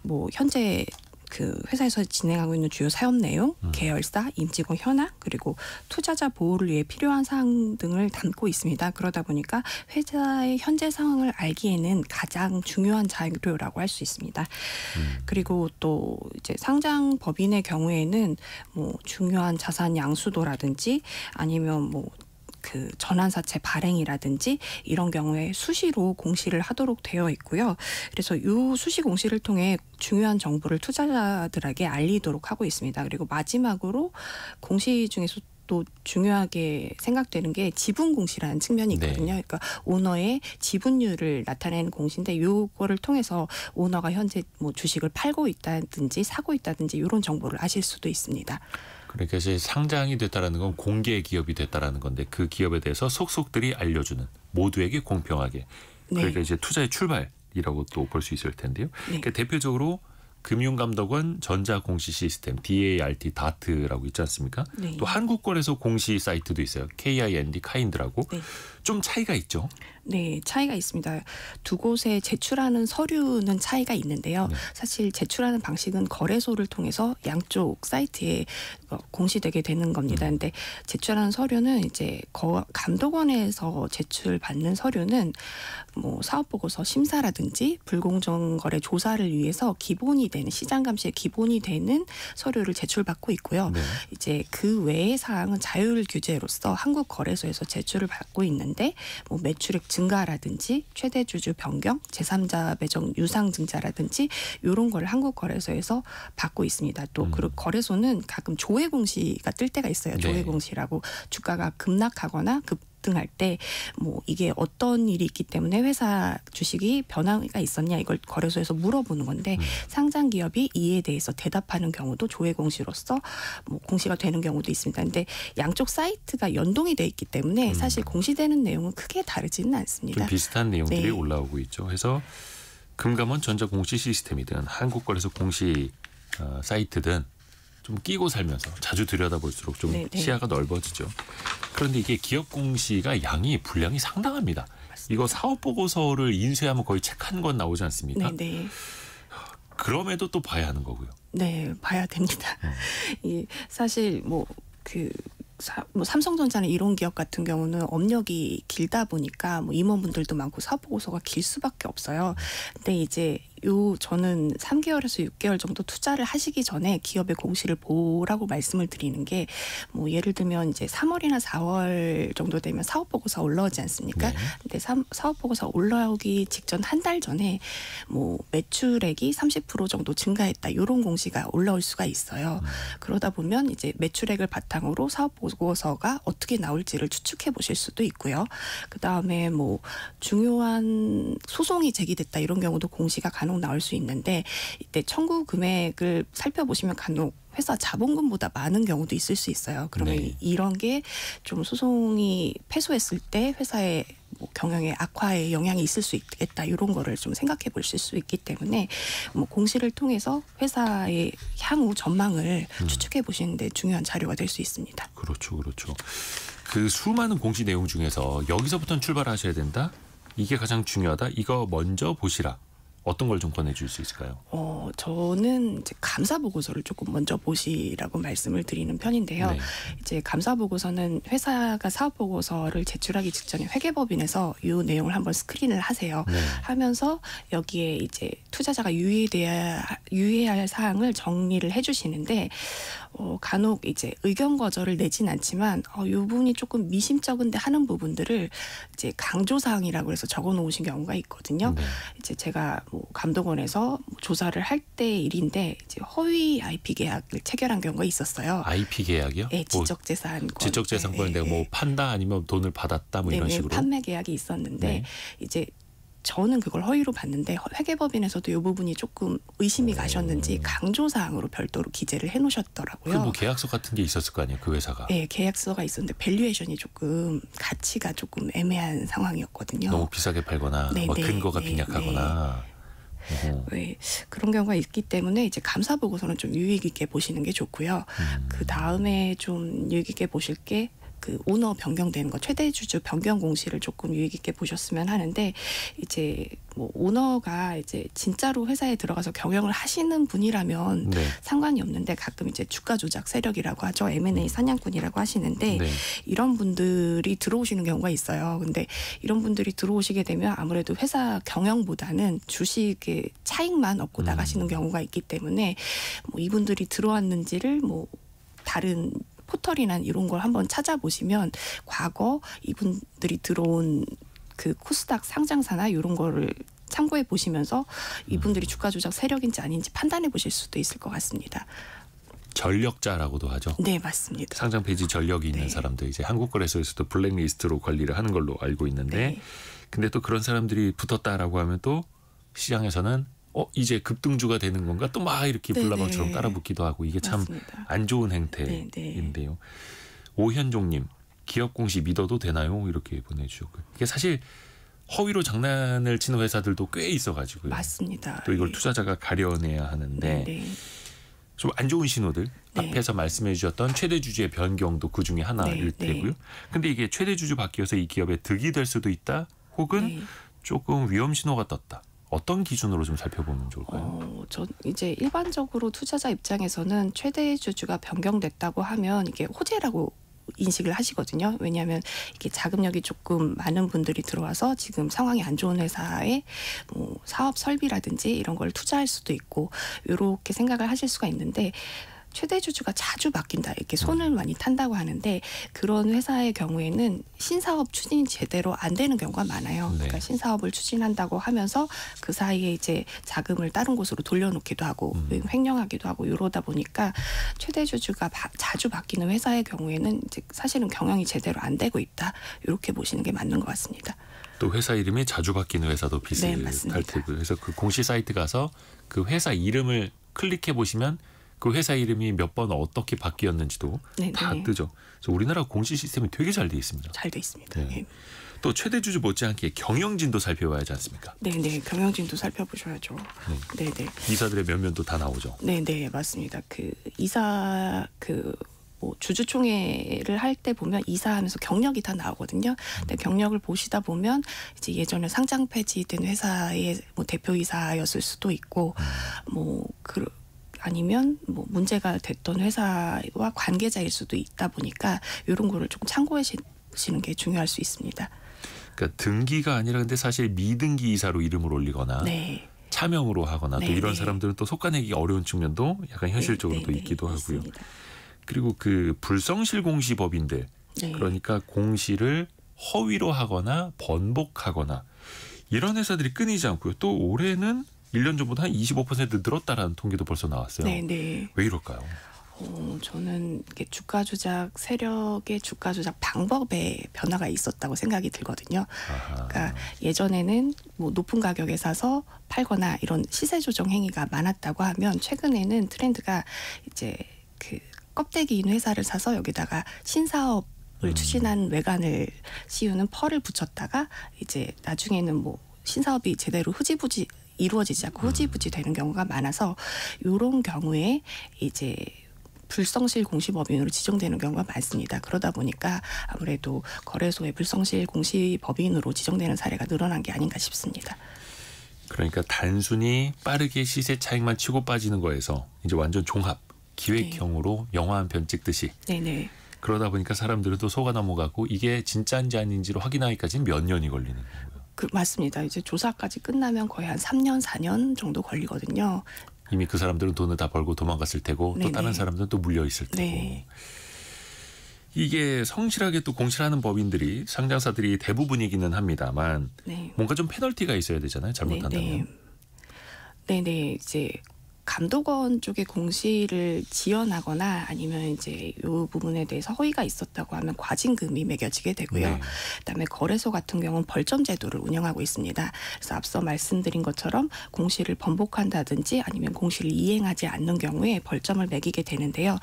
뭐 현재 그 회사에서 진행하고 있는 주요 사업 내용, 계열사, 임직원 현황, 그리고 투자자 보호를 위해 필요한 사항 등을 담고 있습니다. 그러다 보니까 회사의 현재 상황을 알기에는 가장 중요한 자료라고 할 수 있습니다. 그리고 또 이제 상장 법인의 경우에는 뭐 중요한 자산 양수도라든지 아니면 뭐 그 전환사채 발행이라든지 이런 경우에 수시로 공시를 하도록 되어 있고요. 그래서 이 수시 공시를 통해 중요한 정보를 투자자들에게 알리도록 하고 있습니다. 그리고 마지막으로 공시 중에서 또 중요하게 생각되는 게 지분 공시라는 측면이 있거든요. 네. 그러니까 오너의 지분율을 나타내는 공시인데 이거를 통해서 오너가 현재 뭐 주식을 팔고 있다든지 사고 있다든지 이런 정보를 아실 수도 있습니다. 그러니까 이제 상장이 됐다라는 건 공개 기업이 됐다라는 건데 그 기업에 대해서 속속들이 알려주는 모두에게 공평하게 그러니까 이제 투자의 출발이라고 또 볼 수 있을 텐데요. 그러니까 대표적으로 금융감독원 전자공시 시스템 DART 다트라고 있지 않습니까? 네. 또 한국거래소 공시 사이트도 있어요. KIND 카인드라고 네. 좀 차이가 있죠. 네, 차이가 있습니다. 두 곳에 제출하는 서류는 차이가 있는데요. 사실 제출하는 방식은 거래소를 통해서 양쪽 사이트에 공시되게 되는 겁니다. 근데 제출하는 서류는 이제 감독원에서 제출받는 서류는 뭐 사업보고서 심사라든지 불공정 거래 조사를 위해서 기본이 되는 시장 감시의 기본이 되는 서류를 제출받고 있고요. 네. 이제 그 외의 사항은 자율 규제로서 한국 거래소에서 제출을 받고 있는데 뭐 매출액 증가라든지 최대 주주 변경, 제3자 배정 유상 증자라든지 이런 걸 한국 거래소에서 받고 있습니다. 또 그 거래소는 가끔 조회 공시가 뜰 때가 있어요. 조회 공시라고 주가가 급락하거나 급등할 때 뭐 이게 어떤 일이 있기 때문에 회사 주식이 변화가 있었냐 이걸 거래소에서 물어보는 건데 상장 기업이 이에 대해서 대답하는 경우도 조회 공시로서 뭐 공시가 되는 경우도 있습니다. 근데 양쪽 사이트가 연동이 돼 있기 때문에 사실 공시되는 내용은 크게 다르지는 않습니다. 좀 비슷한 내용들이 네. 올라오고 있죠. 그래서 금감원 전자공시 시스템이든 한국거래소 공시 사이트든 좀 끼고 살면서 자주 들여다볼수록 좀 네네. 시야가 넓어지죠. 그런데 이게 기업 공시가 분량이 상당합니다. 맞습니다. 이거 사업 보고서를 인쇄하면 거의 책 한 권 나오지 않습니까? 네, 네. 그럼에도 또 봐야 하는 거고요. 네, 봐야 됩니다. 이 사실 뭐 삼성전자는 이런 기업 같은 경우는 업력이 길다 보니까 뭐 임원분들도 많고 사업 보고서가 길 수밖에 없어요. 근데 이제 저는 3개월에서 6개월 정도 투자를 하시기 전에 기업의 공시를 보라고 말씀을 드리는 게 뭐 예를 들면 이제 3월이나 4월 정도 되면 사업 보고서 올라오지 않습니까? 네. 근데 사업 보고서 올라오기 직전 한 달 전에 뭐 매출액이 30% 정도 증가했다 이런 공시가 올라올 수가 있어요. 그러다 보면 이제 매출액을 바탕으로 사업 보고서가 어떻게 나올지를 추측해 보실 수도 있고요. 그 다음에 뭐 중요한 소송이 제기됐다 이런 경우도 공시가 간혹 나올 수 있는데 이때 청구 금액을 살펴보시면 간혹 회사 자본금보다 많은 경우도 있을 수 있어요. 그러면 네. 이런 게 좀 소송이 패소했을 때 회사의 뭐 경영의 악화에 영향이 있을 수 있겠다 이런 거를 좀 생각해 보실 수 있기 때문에 뭐 공시를 통해서 회사의 향후 전망을 추측해 보시는 데 중요한 자료가 될 수 있습니다. 그렇죠, 그렇죠. 그 수많은 공시 내용 중에서 여기서부터는 출발하셔야 된다. 이게 가장 중요하다. 이거 먼저 보시라. 어떤 걸 좀 권해줄 수 있을까요? 저는 이제 감사 보고서를 조금 먼저 보시라고 말씀을 드리는 편인데요. 네. 이제 감사 보고서는 회사가 사업 보고서를 제출하기 직전에 회계법인에서 이 내용을 한번 스크린을 하세요. 네. 하면서 여기에 이제 투자자가 유의해야 할 사항을 정리를 해주시는데 간혹 이제 의견 거절을 내진 않지만 이 부분이 조금 미심쩍은데 하는 부분들을 이제 강조 사항이라고 해서 적어 놓으신 경우가 있거든요. 네. 이제 제가 뭐 감독원에서 조사를 할 때 일인데 이제 허위 IP 계약을 체결한 경우가 있었어요. IP 계약이요? 네, 지적재산권. 지적재산권을 내가 뭐 판다 아니면 돈을 받았다 뭐 이런 식으로. 판매 계약이 있었는데 네. 이제 저는 그걸 허위로 봤는데 회계법인에서도 이 부분이 조금 의심이 가셨는지 강조 사항으로 별도로 기재를 해놓으셨더라고요. 그 뭐 계약서 같은 게 있었을 거 아니에요, 그 회사가. 네, 계약서가 있었는데 밸류에이션이 조금 가치가 조금 애매한 상황이었거든요. 너무 비싸게 팔거나 네, 뭐 네, 근거가 네, 빈약하거나. 네, 그런 경우가 있기 때문에 이제 감사 보고서는 좀 유익 있게 보시는 게 좋고요. 그 다음에 좀 유익 있게 보실 게 그 오너 변경되는 거 최대 주주 변경 공시를 조금 유익 있게 보셨으면 하는데 이제 뭐 오너가 이제 진짜로 회사에 들어가서 경영을 하시는 분이라면 네. 상관이 없는데 가끔 이제 주가 조작 세력이라고 하죠. M&A 사냥꾼이라고 하시는데 네. 이런 분들이 들어오시는 경우가 있어요. 근데 이런 분들이 들어오시게 되면 아무래도 회사 경영보다는 주식의 차익만 얻고 나가시는 경우가 있기 때문에 뭐 이분들이 들어왔는지를 뭐 다른 포털이나 이런 걸 한번 찾아보시면 과거 이분들이 들어온 그 코스닥 상장사나 이런 거를 참고해 보시면서 이분들이 주가 조작 세력인지 아닌지 판단해 보실 수도 있을 것 같습니다. 전력자라고도 하죠. 네, 맞습니다. 상장 폐지 전력이 있는 네. 사람들 이제 한국거래소에서도 블랙리스트로 관리를 하는 걸로 알고 있는데 네. 근데 또 그런 사람들이 붙었다라고 하면 또 시장에서는 이제 급등주가 되는 건가 또 막 이렇게 네, 불나방처럼 네. 따라붙기도 하고 이게 참 맞습니다. 안 좋은 네, 행태인데요. 네. 오현종님 기업 공시 믿어도 되나요? 이렇게 보내주셨고요. 이게 사실 허위로 장난을 치는 회사들도 꽤 있어가지고요. 맞습니다. 또 이걸 네. 투자자가 가려내야 하는데 네, 네. 좀 안 좋은 신호들 네. 앞에서 말씀해 주셨던 최대 주주의 변경도 그 중에 하나일 네, 테고요. 근데 이게 최대 주주 바뀌어서 이 기업에 득이 될 수도 있다. 혹은 네. 조금 위험 신호가 떴다. 어떤 기준으로 좀 살펴보면 좋을까요? 저 이제 일반적으로 투자자 입장에서는 최대 주주가 변경됐다고 하면 이게 호재라고 인식을 하시거든요. 왜냐하면 이게 자금력이 조금 많은 분들이 들어와서 지금 상황이 안 좋은 회사에 뭐 사업 설비라든지 이런 걸 투자할 수도 있고 이렇게 생각을 하실 수가 있는데 최대 주주가 자주 바뀐다 이렇게 손을 많이 탄다고 하는데 그런 회사의 경우에는 신사업 추진이 제대로 안 되는 경우가 많아요. 네. 그러니까 신사업을 추진한다고 하면서 그 사이에 이제 자금을 다른 곳으로 돌려놓기도 하고 횡령하기도 하고 이러다 보니까 최대 주주가 자주 바뀌는 회사의 경우에는 이제 사실은 경영이 제대로 안 되고 있다 이렇게 보시는 게 맞는 것 같습니다. 또 회사 이름이 자주 바뀌는 회사도 네, 비슷할 맞습니다. 테고요. 그래서 그 공시 사이트 가서 그 회사 이름을 클릭해 보시면 그 회사 이름이 몇 번 어떻게 바뀌었는지도 네, 다 네. 뜨죠. 그래서 우리나라 공시 시스템이 되게 잘 돼 있습니다. 잘 돼 있습니다. 네. 네. 또 최대 주주 못지않게 경영진도 살펴봐야 하지 않습니까? 네, 네, 경영진도 살펴보셔야죠. 네, 네. 이사들의 면면도 다 나오죠. 네, 네, 맞습니다. 그 이사 그 뭐 주주총회를 할 때 보면 이사하면서 경력이 다 나오거든요. 근데 경력을 보시다 보면 이제 예전에 상장 폐지된 회사의 뭐 대표이사였을 수도 있고 아니면 뭐 문제가 됐던 회사와 관계자일 수도 있다 보니까 이런 거를 조금 참고하시는 게 중요할 수 있습니다. 그러니까 등기가 아니라 근데 사실 미등기 이사로 이름을 올리거나 네. 차명으로 하거나 또 이런 사람들은 또 속가내기 어려운 측면도 약간 현실적으로도 있기도 하고요. 있습니다. 그리고 그 불성실 공시법인들 그러니까 공시를 허위로 하거나 번복하거나 이런 회사들이 끊이지 않고요. 또 올해는 1년 전보다 한 25% 늘었다라는 통계도 벌써 나왔어요. 네. 왜 이럴까요? 저는 주가 조작 세력의 주가 조작 방법에 변화가 있었다고 생각이 들거든요. 그러니까 예전에는 뭐 높은 가격에 사서 팔거나 이런 시세 조정 행위가 많았다고 하면 최근에는 트렌드가 이제 그 껍데기인 회사를 사서 여기다가 신사업을 추진한 외관을 씌우는 펄을 붙였다가 이제 나중에는 뭐 신사업이 제대로 흐지부지 이루어지지 않고 흐지부지 되는 경우가 많아서 이런 경우에 이제 불성실 공시법인으로 지정되는 경우가 많습니다. 그러다 보니까 아무래도 거래소의 불성실 공시법인으로 지정되는 사례가 늘어난 게 아닌가 싶습니다. 그러니까 단순히 빠르게 시세 차익만 치고 빠지는 거에서 이제 완전 종합 기획형으로 영화 한 편 찍듯이 네네. 그러다 보니까 사람들은 또 속아 넘어가고 이게 진짜인지 아닌지로 확인하기까지는 몇 년이 걸리는 거고요. 맞습니다. 이제 조사까지 끝나면 거의 한 3년, 4년 정도 걸리거든요. 이미 그 사람들은 돈을 다 벌고 도망갔을 테고 또 다른 사람들은 또 물려 있을 테고. 네. 이게 성실하게 또 공시하는 법인들이 상장사들이 대부분이기는 합니다만 뭔가 좀 페널티가 있어야 되잖아요. 잘못한다면. 네네. 이제 감독원 쪽에 공시를 지연하거나 아니면 이제 이 부분에 대해서 허위가 있었다고 하면 과징금이 매겨지게 되고요. 그다음에 거래소 같은 경우는 벌점 제도를 운영하고 있습니다. 그래서 앞서 말씀드린 것처럼 공시를 번복한다든지 아니면 공시를 이행하지 않는 경우에 벌점을 매기게 되는데요.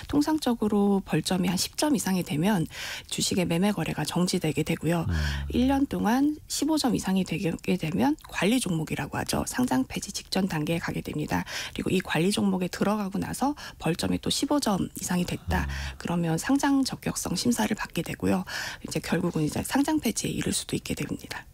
통상적으로 벌점이 한 10점 이상이 되면 주식의 매매 거래가 정지되게 되고요. 1년 동안 15점 이상이 되게 되면 관리 종목이라고 하죠. 상장 폐지 직전 단계에 가게 됩니다. 그리고 이 관리 종목에 들어가고 나서 벌점이 또 15점 이상이 됐다. 그러면 상장 적격성 심사를 받게 되고요. 이제 결국은 이제 상장 폐지에 이를 수도 있게 됩니다.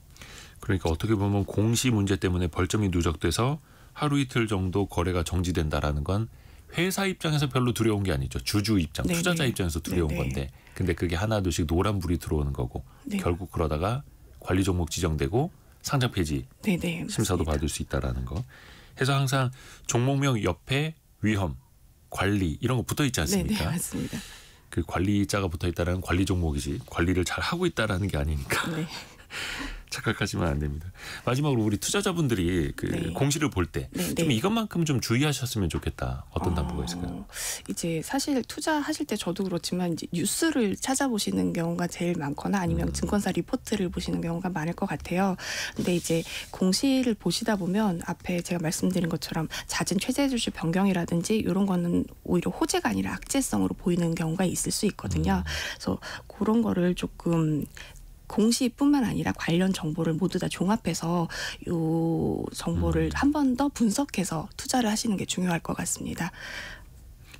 그러니까 어떻게 보면 공시 문제 때문에 벌점이 누적돼서 하루 이틀 정도 거래가 정지된다라는 건 회사 입장에서 별로 두려운 게 아니죠. 주주 입장, 투자자 입장에서 두려운 건데. 근데 그게 하나둘씩 노란불이 들어오는 거고 결국 그러다가 관리 종목 지정되고 상장 폐지 심사도 받을 수 있다라는 거. 해서 항상 종목명 옆에 위험, 관리 이런 거 붙어 있지 않습니까? 네, 맞습니다. 그 관리자가 붙어 있다는 관리 종목이지 관리를 잘 하고 있다라는 게 아니니까. 착각하시면 안 됩니다. 마지막으로 우리 투자자분들이 그 공시를 볼 때 좀 이것만큼 좀 주의하셨으면 좋겠다. 어떤 담보가 있을까요? 이제 사실 투자하실 때 저도 그렇지만 이제 뉴스를 찾아보시는 경우가 제일 많거나 아니면 증권사 리포트를 보시는 경우가 많을 것 같아요. 근데 이제 공시를 보시다 보면 앞에 제가 말씀드린 것처럼 잦은 최대 주주 변경이라든지 이런 거는 오히려 호재가 아니라 악재성으로 보이는 경우가 있을 수 있거든요. 그래서 그런 거를 조금 공시뿐만 아니라 관련 정보를 모두 다 종합해서 이 정보를 한 번 더 분석해서 투자를 하시는 게 중요할 것 같습니다.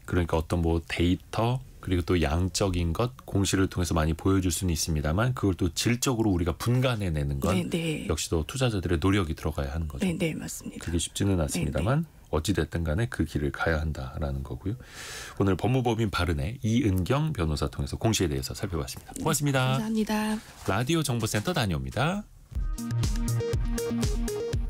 그러니까 어떤 뭐 데이터 그리고 또 양적인 것 공시를 통해서 많이 보여줄 수는 있습니다만 그걸 또 질적으로 우리가 분간해내는 건 역시 또 투자자들의 노력이 들어가야 하는 거죠. 네, 맞습니다. 그게 쉽지는 않습니다만 어찌됐든 간에 그 길을 가야 한다라는 거고요. 오늘 법무법인 바른의 이은경 변호사 통해서 공시에 대해서 살펴봤습니다. 고맙습니다. 감사합니다. 라디오 정보센터 다녀옵니다.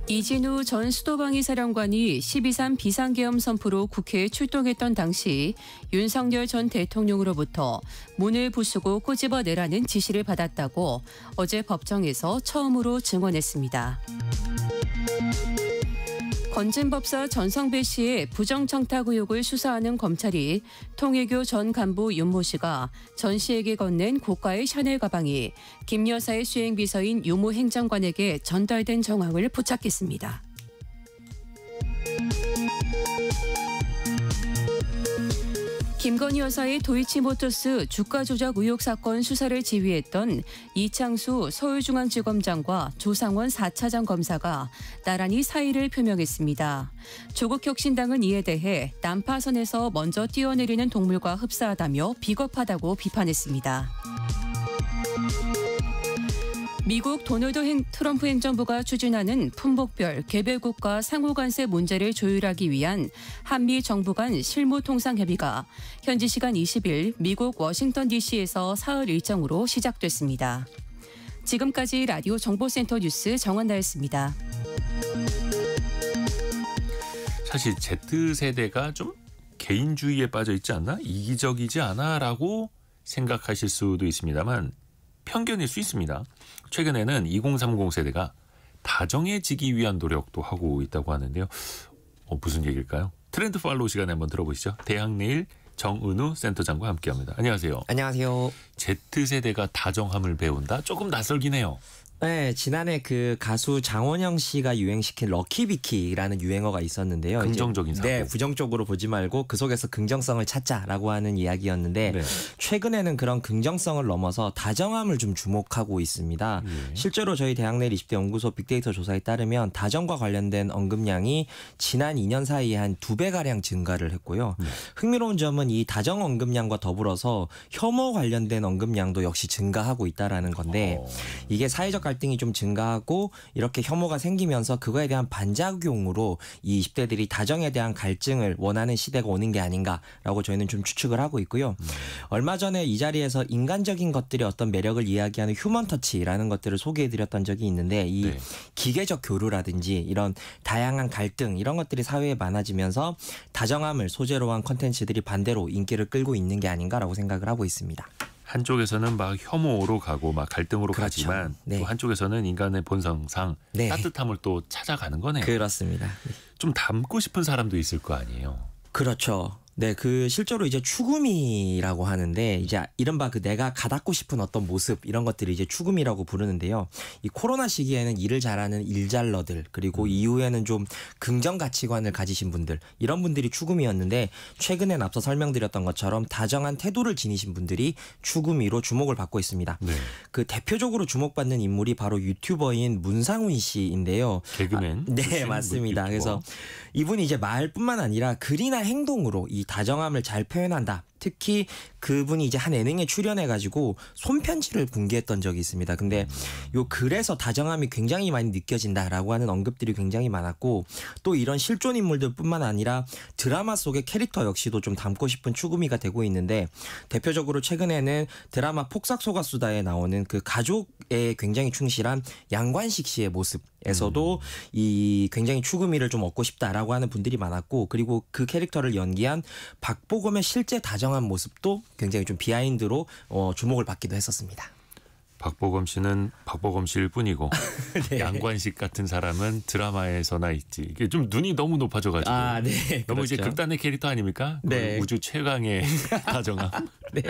이진우 전 수도방위 사령관이 12.3 비상계엄 선포로 국회에 출동했던 당시 윤석열 전 대통령으로부터 문을 부수고 꼬집어내라는 지시를 받았다고 어제 법정에서 처음으로 증언했습니다. 건진법사 전성배 씨의 부정청탁 의혹을 수사하는 검찰이 통일교 전 간부 윤모 씨가 전 씨에게 건넨 고가의 샤넬 가방이 김 여사의 수행비서인 유모 행정관에게 전달된 정황을 포착했습니다. 김건희 여사의 도이치모터스 주가 조작 의혹 사건 수사를 지휘했던 이창수 서울중앙지검장과 조상원 4차장 검사가 나란히 사의를 표명했습니다. 조국혁신당은 이에 대해 난파선에서 먼저 뛰어내리는 동물과 흡사하다며 비겁하다고 비판했습니다. 미국 도널드 트럼프 행정부가 추진하는 품목별 개별국가 상호관세 문제를 조율하기 위한 한미 정부 간 실무통상협의가 현지 시간 20일 미국 워싱턴 DC에서 사흘 일정으로 시작됐습니다. 지금까지 라디오 정보센터 뉴스 정한나였습니다. 사실 Z세대가 좀 개인주의에 빠져 있지 않나? 이기적이지 않아라고 생각하실 수도 있습니다만 편견일 수 있습니다. 최근에는 2030 세대가 다정해지기 위한 노력도 하고 있다고 하는데요. 무슨 얘기일까요? 트렌드 팔로우 시간에 한번 들어보시죠. 대학내일 정은우 센터장과 함께합니다. 안녕하세요. 안녕하세요. Z세대가 다정함을 배운다? 조금 낯설긴 해요. 네, 지난해 그 가수 장원영 씨가 유행시킨 럭키비키라는 유행어가 있었는데요. 긍정적인 사고. 네, 부정적으로 보지 말고 그 속에서 긍정성을 찾자라고 하는 이야기였는데 네. 최근에는 그런 긍정성을 넘어서 다정함을 좀 주목하고 있습니다. 실제로 저희 대학내일 20대 연구소 빅데이터 조사에 따르면 다정과 관련된 언급량이 지난 2년 사이에 한 2배가량 증가를 했고요. 흥미로운 점은 이 다정 언급량과 더불어서 혐오 관련된 언급량도 역시 증가하고 있다라는 건데 이게 사회적 갈등이 좀 증가하고 이렇게 혐오가 생기면서 그거에 대한 반작용으로 이 20대들이 다정에 대한 갈증을 원하는 시대가 오는 게 아닌가라고 저희는 좀 추측을 하고 있고요. 얼마 전에 이 자리에서 인간적인 것들의 어떤 매력을 이야기하는 휴먼 터치라는 것들을 소개해드렸던 적이 있는데 이 네. 기계적 교류라든지 이런 다양한 갈등 이런 것들이 사회에 많아지면서 다정함을 소재로 한 콘텐츠들이 반대로 인기를 끌고 있는 게 아닌가라고 생각을 하고 있습니다. 한쪽에서는 막 혐오로 가고 막 갈등으로 그렇죠. 가지만 네. 또 한쪽에서는 인간의 본성상 네. 따뜻함을 또 찾아가는 거네요. 그렇습니다. 좀 닮고 싶은 사람도 있을 거 아니에요. 그렇죠. 네, 그 실제로 이제 추구미라고 하는데 이제 이른바 그 내가 가닿고 싶은 어떤 모습 이런 것들이 이제 추구미라고 부르는데요. 이 코로나 시기에는 일을 잘하는 일잘러들 그리고 이후에는 좀 긍정 가치관을 가지신 분들 이런 분들이 추구미였는데 최근엔 앞서 설명드렸던 것처럼 다정한 태도를 지니신 분들이 추구미로 주목을 받고 있습니다. 네. 그 대표적으로 주목받는 인물이 바로 유튜버인 문상훈 씨인데요. 개그맨. 네, 출신 맞습니다. 유튜버. 그래서 이분이 이제 말뿐만 아니라 글이나 행동으로 이 다정함을 잘 표현한다. 특히 그분이 이제 한 예능에 출연해가지고 손편지를 공개했던 적이 있습니다. 근데 요 글에서 다정함이 굉장히 많이 느껴진다라고 하는 언급들이 굉장히 많았고 또 이런 실존 인물들뿐만 아니라 드라마 속의 캐릭터 역시도 좀 담고 싶은 추구미가 되고 있는데 대표적으로 최근에는 드라마 폭삭소가수다에 나오는 그 가족에 굉장히 충실한 양관식 씨의 모습에서도 이 굉장히 추구미를 좀 얻고 싶다라고 하는 분들이 많았고 그리고 그 캐릭터를 연기한 박보검의 실제 다정한 모습도 굉장히 좀 비하인드로 주목을 받기도 했었습니다. 박보검 씨는 박보검 씨일 뿐이고 네. 양관식 같은 사람은 드라마에서나 있지. 이게 좀 눈이 너무 높아져가지고 네. 너무 이제 그렇죠. 극단의 캐릭터 아닙니까? 네. 우주 최강의 다정함. 네.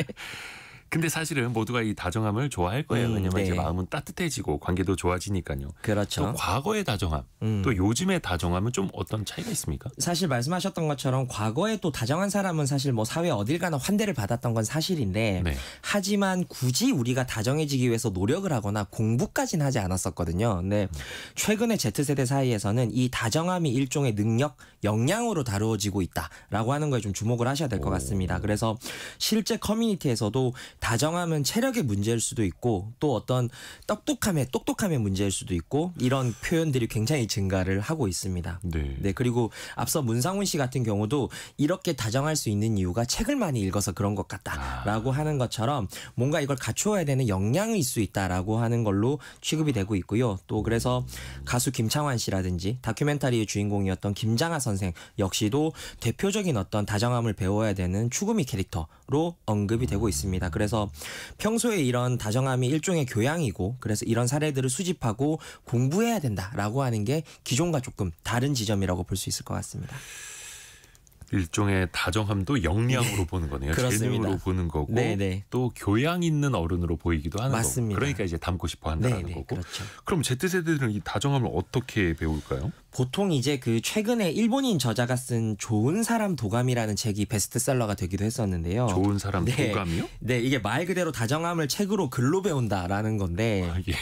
근데 사실은 모두가 이 다정함을 좋아할 거예요. 왜냐면 네. 이제 마음은 따뜻해지고 관계도 좋아지니까요. 그렇죠. 또 과거의 다정함, 또 요즘의 다정함은 좀 어떤 차이가 있습니까? 사실 말씀하셨던 것처럼 과거에 또 다정한 사람은 사실 뭐 사회 어딜 가나 환대를 받았던 건 사실인데 네. 하지만 굳이 우리가 다정해지기 위해서 노력을 하거나 공부까지는 하지 않았었거든요. 근데 최근에 Z세대 사이에서는 이 다정함이 일종의 능력, 역량으로 다루어지고 있다라고 하는 거에 좀 주목을 하셔야 될 것 같습니다. 그래서 실제 커뮤니티에서도 다정함은 체력의 문제일 수도 있고 또 어떤 똑똑함의 문제일 수도 있고 이런 표현들이 굉장히 증가를 하고 있습니다. 네. 그리고 앞서 문상훈 씨 같은 경우도 이렇게 다정할 수 있는 이유가 책을 많이 읽어서 그런 것 같다라고 하는 것처럼 뭔가 이걸 갖추어야 되는 역량일 수 있다라고 하는 걸로 취급이 되고 있고요. 또 그래서 가수 김창완 씨라든지 다큐멘터리의 주인공이었던 김장하 선생 역시도 대표적인 어떤 다정함을 배워야 되는 추구미 캐릭터로 언급이 되고 있습니다. 그래서 평소에 이런 다정함이 일종의 교양이고 그래서 이런 사례들을 수집하고 공부해야 된다라고 하는 게 기존과 조금 다른 지점이라고 볼 수 있을 것 같습니다. 일종의 다정함도 역량으로 보는 거네요. 그렇습니다. 재능으로 보는 거고 네네. 또 교양 있는 어른으로 보이기도 하는 맞습니다. 거고. 그러니까 이제 닮고 싶어 한다는 네네, 거고. 그렇죠. 그럼 Z세대들은 이 다정함을 어떻게 배울까요? 보통 이제 그 최근에 일본인 저자가 쓴 좋은 사람 도감이라는 책이 베스트셀러가 되기도 했었는데요. 좋은 사람 네. 도감이요? 네, 이게 말 그대로 다정함을 책으로 글로 배운다라는 건데 아, 이게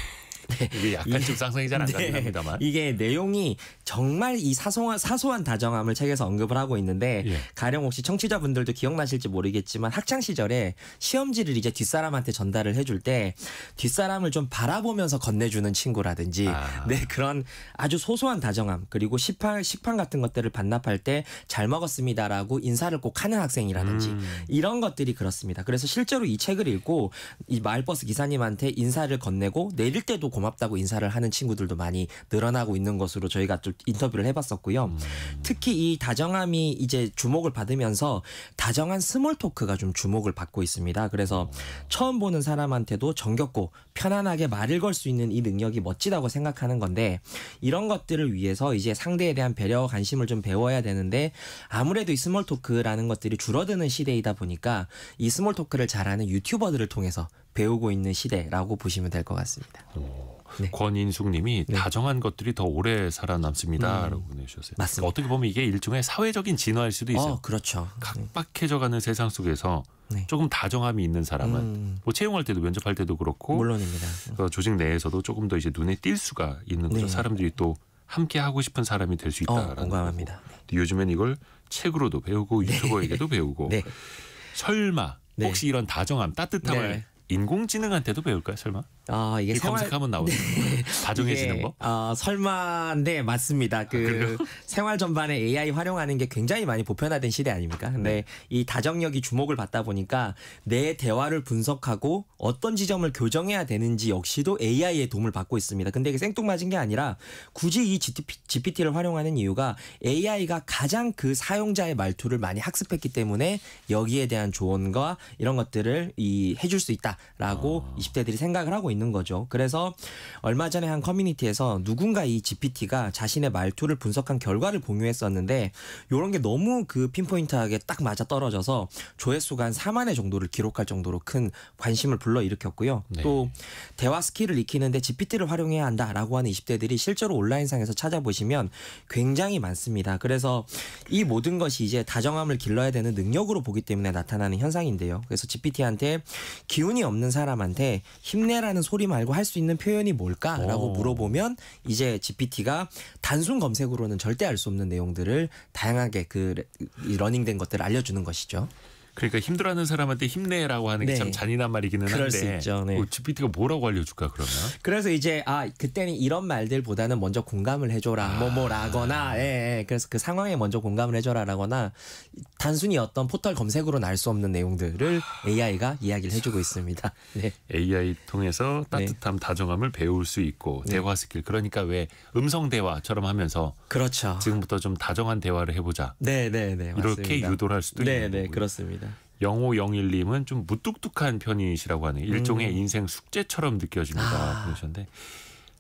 약간 좀 상상이 잘 안 가긴 합니다만. 이게 내용이 정말 이 사소한 다정함을 책에서 언급을 하고 있는데 예. 가령 혹시 청취자분들도 기억나실지 모르겠지만 학창 시절에 시험지를 이제 뒷사람한테 전달을 해줄 때 뒷사람을 좀 바라보면서 건네주는 친구라든지 네, 그런 아주 소소한 다정함 그리고 식판 같은 것들을 반납할 때 잘 먹었습니다라고 인사를 꼭 하는 학생이라든지 이런 것들이 그렇습니다. 그래서 실제로 이 책을 읽고 이 마을버스 기사님한테 인사를 건네고 내릴 때도 고맙다고 인사를 하는 친구들도 많이 늘어나고 있는 것으로 저희가 좀 인터뷰를 해봤었고요. 특히 이 다정함이 이제 주목을 받으면서 다정한 스몰 토크가 좀 주목을 받고 있습니다. 그래서 처음 보는 사람한테도 정겹고 편안하게 말을 걸 수 있는 이 능력이 멋지다고 생각하는 건데 이런 것들을 위해서 이제 상대에 대한 배려와 관심을 좀 배워야 되는데 아무래도 이 스몰 토크라는 것들이 줄어드는 시대이다 보니까 이 스몰 토크를 잘하는 유튜버들을 통해서 배우고 있는 시대라고 보시면 될 것 같습니다. 네. 권인숙님이 네. 다정한 것들이 더 오래 살아남습니다라고 보내주셨어요. 맞습니다. 어떻게 보면 이게 일종의 사회적인 진화일 수도 있어요. 그렇죠. 각박해져가는 세상 속에서 네. 조금 다정함이 있는 사람은 뭐 채용할 때도 면접할 때도 그렇고 물론입니다. 조직 내에서도 조금 더 이제 눈에 띌 수가 있는 거죠. 네. 사람들이 또 함께 하고 싶은 사람이 될 수 있다라는 공감합니다. 거고. 요즘엔 이걸 책으로도 배우고 유튜버에게도 배우고 네. 설마 네. 혹시 이런 다정함, 따뜻함을 네. 인공지능한테도 배울까요? 설마? 이게 검색하면 나오는 다정해지는 이게, 거? 설마 네 맞습니다. 그래요? 생활 전반에 AI 활용하는 게 굉장히 많이 보편화된 시대 아닙니까? 근데 이 다정력이 주목을 받다 보니까 내 대화를 분석하고 어떤 지점을 교정해야 되는지 역시도 AI의 도움을 받고 있습니다. 근데 이게 생뚱맞은 게 아니라 굳이 이 GPT를 활용하는 이유가 AI가 가장 그 사용자의 말투를 많이 학습했기 때문에 여기에 대한 조언과 이런 것들을 해줄 수 있다라고 20대들이 생각을 하고 있는 거죠. 그래서 얼마 전에 한 커뮤니티에서 누군가 이 GPT가 자신의 말투를 분석한 결과를 공유했었는데 이런 게 너무 그 핀포인트하게 딱 맞아 떨어져서 조회수가 한 4만 회 정도를 기록할 정도로 큰 관심을 불러일으켰고요. 네. 또 대화 스킬을 익히는데 GPT를 활용해야 한다라고 하는 20대들이 실제로 온라인상에서 찾아보시면 굉장히 많습니다. 그래서 이 모든 것이 이제 다정함을 길러야 되는 능력으로 보기 때문에 나타나는 현상인데요. 그래서 GPT한테 기운이 없는 사람한테 힘내라는 소리 말고 할 수 있는 표현이 뭘까라고 물어보면 이제 GPT가 단순 검색으로는 절대 알 수 없는 내용들을 다양하게 이 러닝된 것들을 알려주는 것이죠. 그러니까 힘들어하는 사람한테 힘내라고 하는 게 참 네. 잔인한 말이기는 한데 그럴 수 있죠. 네. GPT가 뭐라고 알려줄까 그러면? 그래서 이제 그때는 이런 말들보다는 먼저 공감을 해줘라 뭐라거나 그래서 그 상황에 먼저 공감을 해줘라라거나 단순히 어떤 포털 검색으로는 알 수 없는 내용들을 AI가 이야기를 해주고 있습니다. 네. AI 통해서 따뜻함, 다정함을 배울 수 있고 대화 스킬 그러니까 왜 음성 대화처럼 하면서 그렇죠. 지금부터 좀 다정한 대화를 해보자. 네네네. 이렇게 맞습니다. 유도를 할 수도 있는 네네 거고요. 그렇습니다. 0501님은 좀 무뚝뚝한 편이시라고 하는 일종의 인생 숙제처럼 느껴집니다. 그러셨는데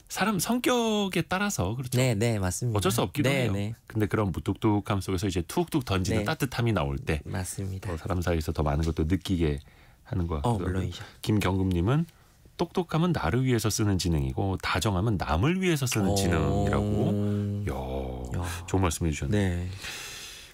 사람 성격에 따라서 그렇죠. 네네 맞습니다. 어쩔 수 없기도 해요. 네네. 근데 그런 무뚝뚝함 속에서 이제 툭툭 던지는 네. 따뜻함이 나올 때 맞습니다. 사람 사이에서 더 많은 것도 느끼게 하는 것 같고요. 물론이죠. 김경금님은 똑똑함은 나를 위해서 쓰는 지능이고 다정함은 남을 위해서 쓰는 지능이라고. 좋은 말씀해 주셨네요. 네.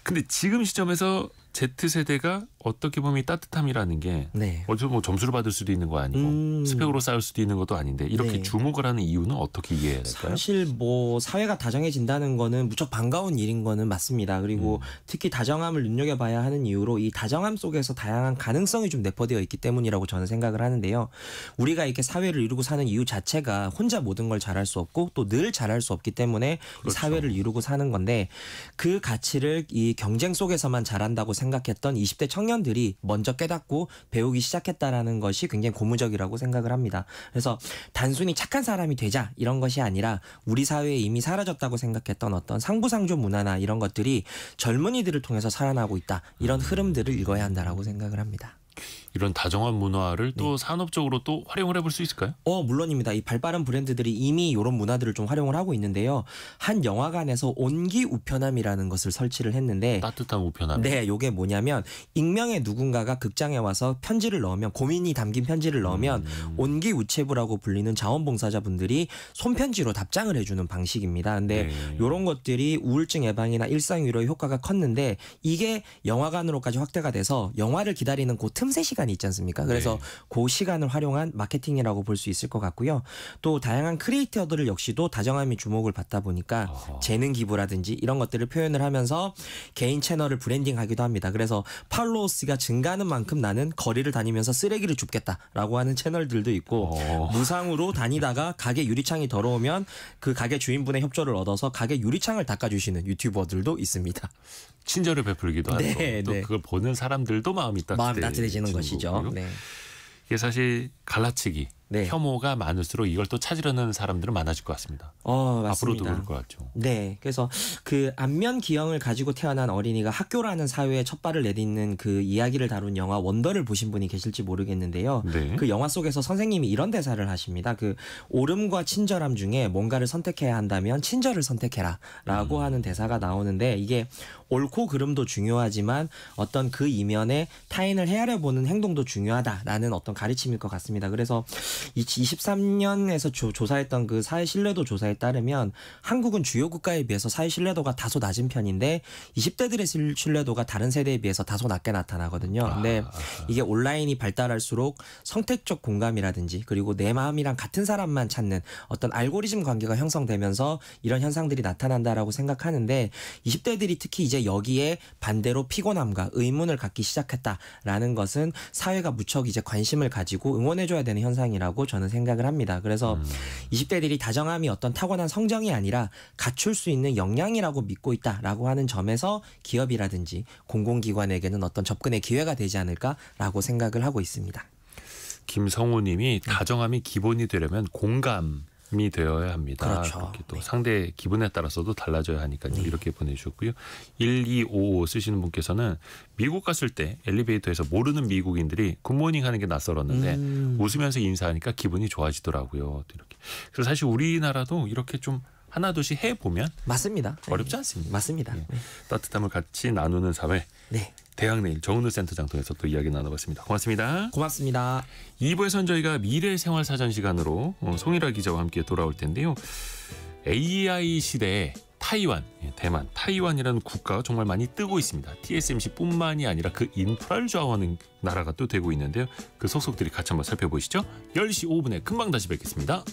근데 지금 시점에서 Z세대가 어떻게 보면 이 따뜻함이라는 게 네. 어디서 뭐 점수를 받을 수도 있는 거 아니고 스펙으로 쌓을 수도 있는 것도 아닌데 이렇게 네. 주목을 하는 이유는 어떻게 이해해야 될까요? 사실 뭐 사회가 다정해진다는 거는 무척 반가운 일인 거는 맞습니다. 그리고 특히 다정함을 눈여겨봐야 하는 이유로 이 다정함 속에서 다양한 가능성이 좀 내포되어 있기 때문이라고 저는 생각을 하는데요. 우리가 이렇게 사회를 이루고 사는 이유 자체가 혼자 모든 걸 잘할 수 없고 또 늘 잘할 수 없기 때문에 그렇죠. 이 사회를 이루고 사는 건데 그 가치를 이 경쟁 속에서만 잘한다고 생각했던 20대 청년들이 먼저 깨닫고 배우기 시작했다라는 것이 굉장히 고무적이라고 생각을 합니다. 그래서 단순히 착한 사람이 되자 이런 것이 아니라 우리 사회에 이미 사라졌다고 생각했던 어떤 상부상조 문화나 이런 것들이 젊은이들을 통해서 살아나고 있다. 이런 흐름들을 읽어야 한다라고 생각을 합니다. 이런 다정한 문화를 또 산업적으로 또 활용을 해볼 수 있을까요? 물론입니다. 이 발빠른 브랜드들이 이미 이런 문화들을 좀 활용을 하고 있는데요. 한 영화관에서 온기 우편함이라는 것을 설치를 했는데 따뜻한 우편함. 네, 요게 뭐냐면 익명의 누군가가 극장에 와서 편지를 넣으면 고민이 담긴 편지를 넣으면 온기 우체부라고 불리는 자원봉사자분들이 손편지로 답장을 해주는 방식입니다. 근데 이런 것들이 우울증 예방이나 일상 위로의 효과가 컸는데 이게 영화관으로까지 확대가 돼서 영화를 기다리는 그 틈새 시간이 있지 않습니까? 그래서 그 시간을 활용한 마케팅이라고 볼 수 있을 것 같고요. 또 다양한 크리에이터들 역시도 다정함이 주목을 받다 보니까 재능 기부라든지 이런 것들을 표현을 하면서 개인 채널을 브랜딩하기도 합니다. 그래서 팔로워스가 증가하는 만큼 나는 거리를 다니면서 쓰레기를 줍겠다라고 하는 채널들도 있고 무상으로 다니다가 가게 유리창이 더러우면 그 가게 주인분의 협조를 얻어서 가게 유리창을 닦아주시는 유튜버들도 있습니다. 친절을 베풀기도 하고 또 그걸 보는 사람들도 마음이 따뜻해지는 것이죠. 네. 이게 사실 갈라치기, 혐오가 많을수록 이걸 또 찾으려는 사람들은 많아질 것 같습니다. 맞습니다. 앞으로도 그럴 것 같죠. 네, 그래서 그 안면 기형을 가지고 태어난 어린이가 학교라는 사회에 첫 발을 내딛는 그 이야기를 다룬 영화 원더를 보신 분이 계실지 모르겠는데요. 그 영화 속에서 선생님이 이런 대사를 하십니다. 그 옳음과 친절함 중에 뭔가를 선택해야 한다면 친절을 선택해라라고 하는 대사가 나오는데 이게 옳고 그름도 중요하지만 어떤 그 이면에 타인을 헤아려 보는 행동도 중요하다라는 어떤 가르침일 것 같습니다. 그래서 23년에서 조사했던 그 사회 신뢰도 조사에 따르면 한국은 주요 국가에 비해서 사회 신뢰도가 다소 낮은 편인데 20대들의 신뢰도가 다른 세대에 비해서 다소 낮게 나타나거든요. 근데 이게 온라인이 발달할수록 선택적 공감이라든지 그리고 내 마음이랑 같은 사람만 찾는 어떤 알고리즘 관계가 형성되면서 이런 현상들이 나타난다라고 생각하는데 20대들이 특히 이제 여기에 반대로 피곤함과 의문을 갖기 시작했다라는 것은 사회가 무척 이제 관심을 가지고 응원해줘야 되는 현상이라고 저는 생각을 합니다. 그래서 20대들이 다정함이 어떤 타고난 성정이 아니라 갖출 수 있는 역량이라고 믿고 있다라고 하는 점에서 기업이라든지 공공기관에게는 어떤 접근의 기회가 되지 않을까라고 생각을 하고 있습니다. 김성우 님이 다정함이 기본이 되려면 공감이 되어야 합니다. 그렇죠. 그렇게 또 상대의 기분에 따라서도 달라져야 하니까요. 이렇게 보내주셨고요. 1255 쓰시는 분께서는 미국 갔을 때 엘리베이터에서 모르는 미국인들이 굿모닝 하는 게 낯설었는데 웃으면서 인사하니까 기분이 좋아지더라고요. 이렇게. 그래서 사실 우리나라도 이렇게 좀 하나둘씩 해보면 맞습니다. 어렵지 않습니다. 맞습니다. 따뜻함을 같이 나누는 사회. 네. 대학내일 정은우 센터장 통해서 또 이야기 나눠봤습니다. 고맙습니다. 고맙습니다. 2부에서는 저희가 미래생활사전 시간으로 송일아 기자와 함께 돌아올 텐데요. AI 시대에 타이완, 대만, 타이완이라는 국가가 정말 많이 뜨고 있습니다. TSMC뿐만이 아니라 그 인프라를 좌우하는 나라가 또 되고 있는데요. 그 속속들이 같이 한번 살펴보시죠. 10시 5분에 금방 다시 뵙겠습니다.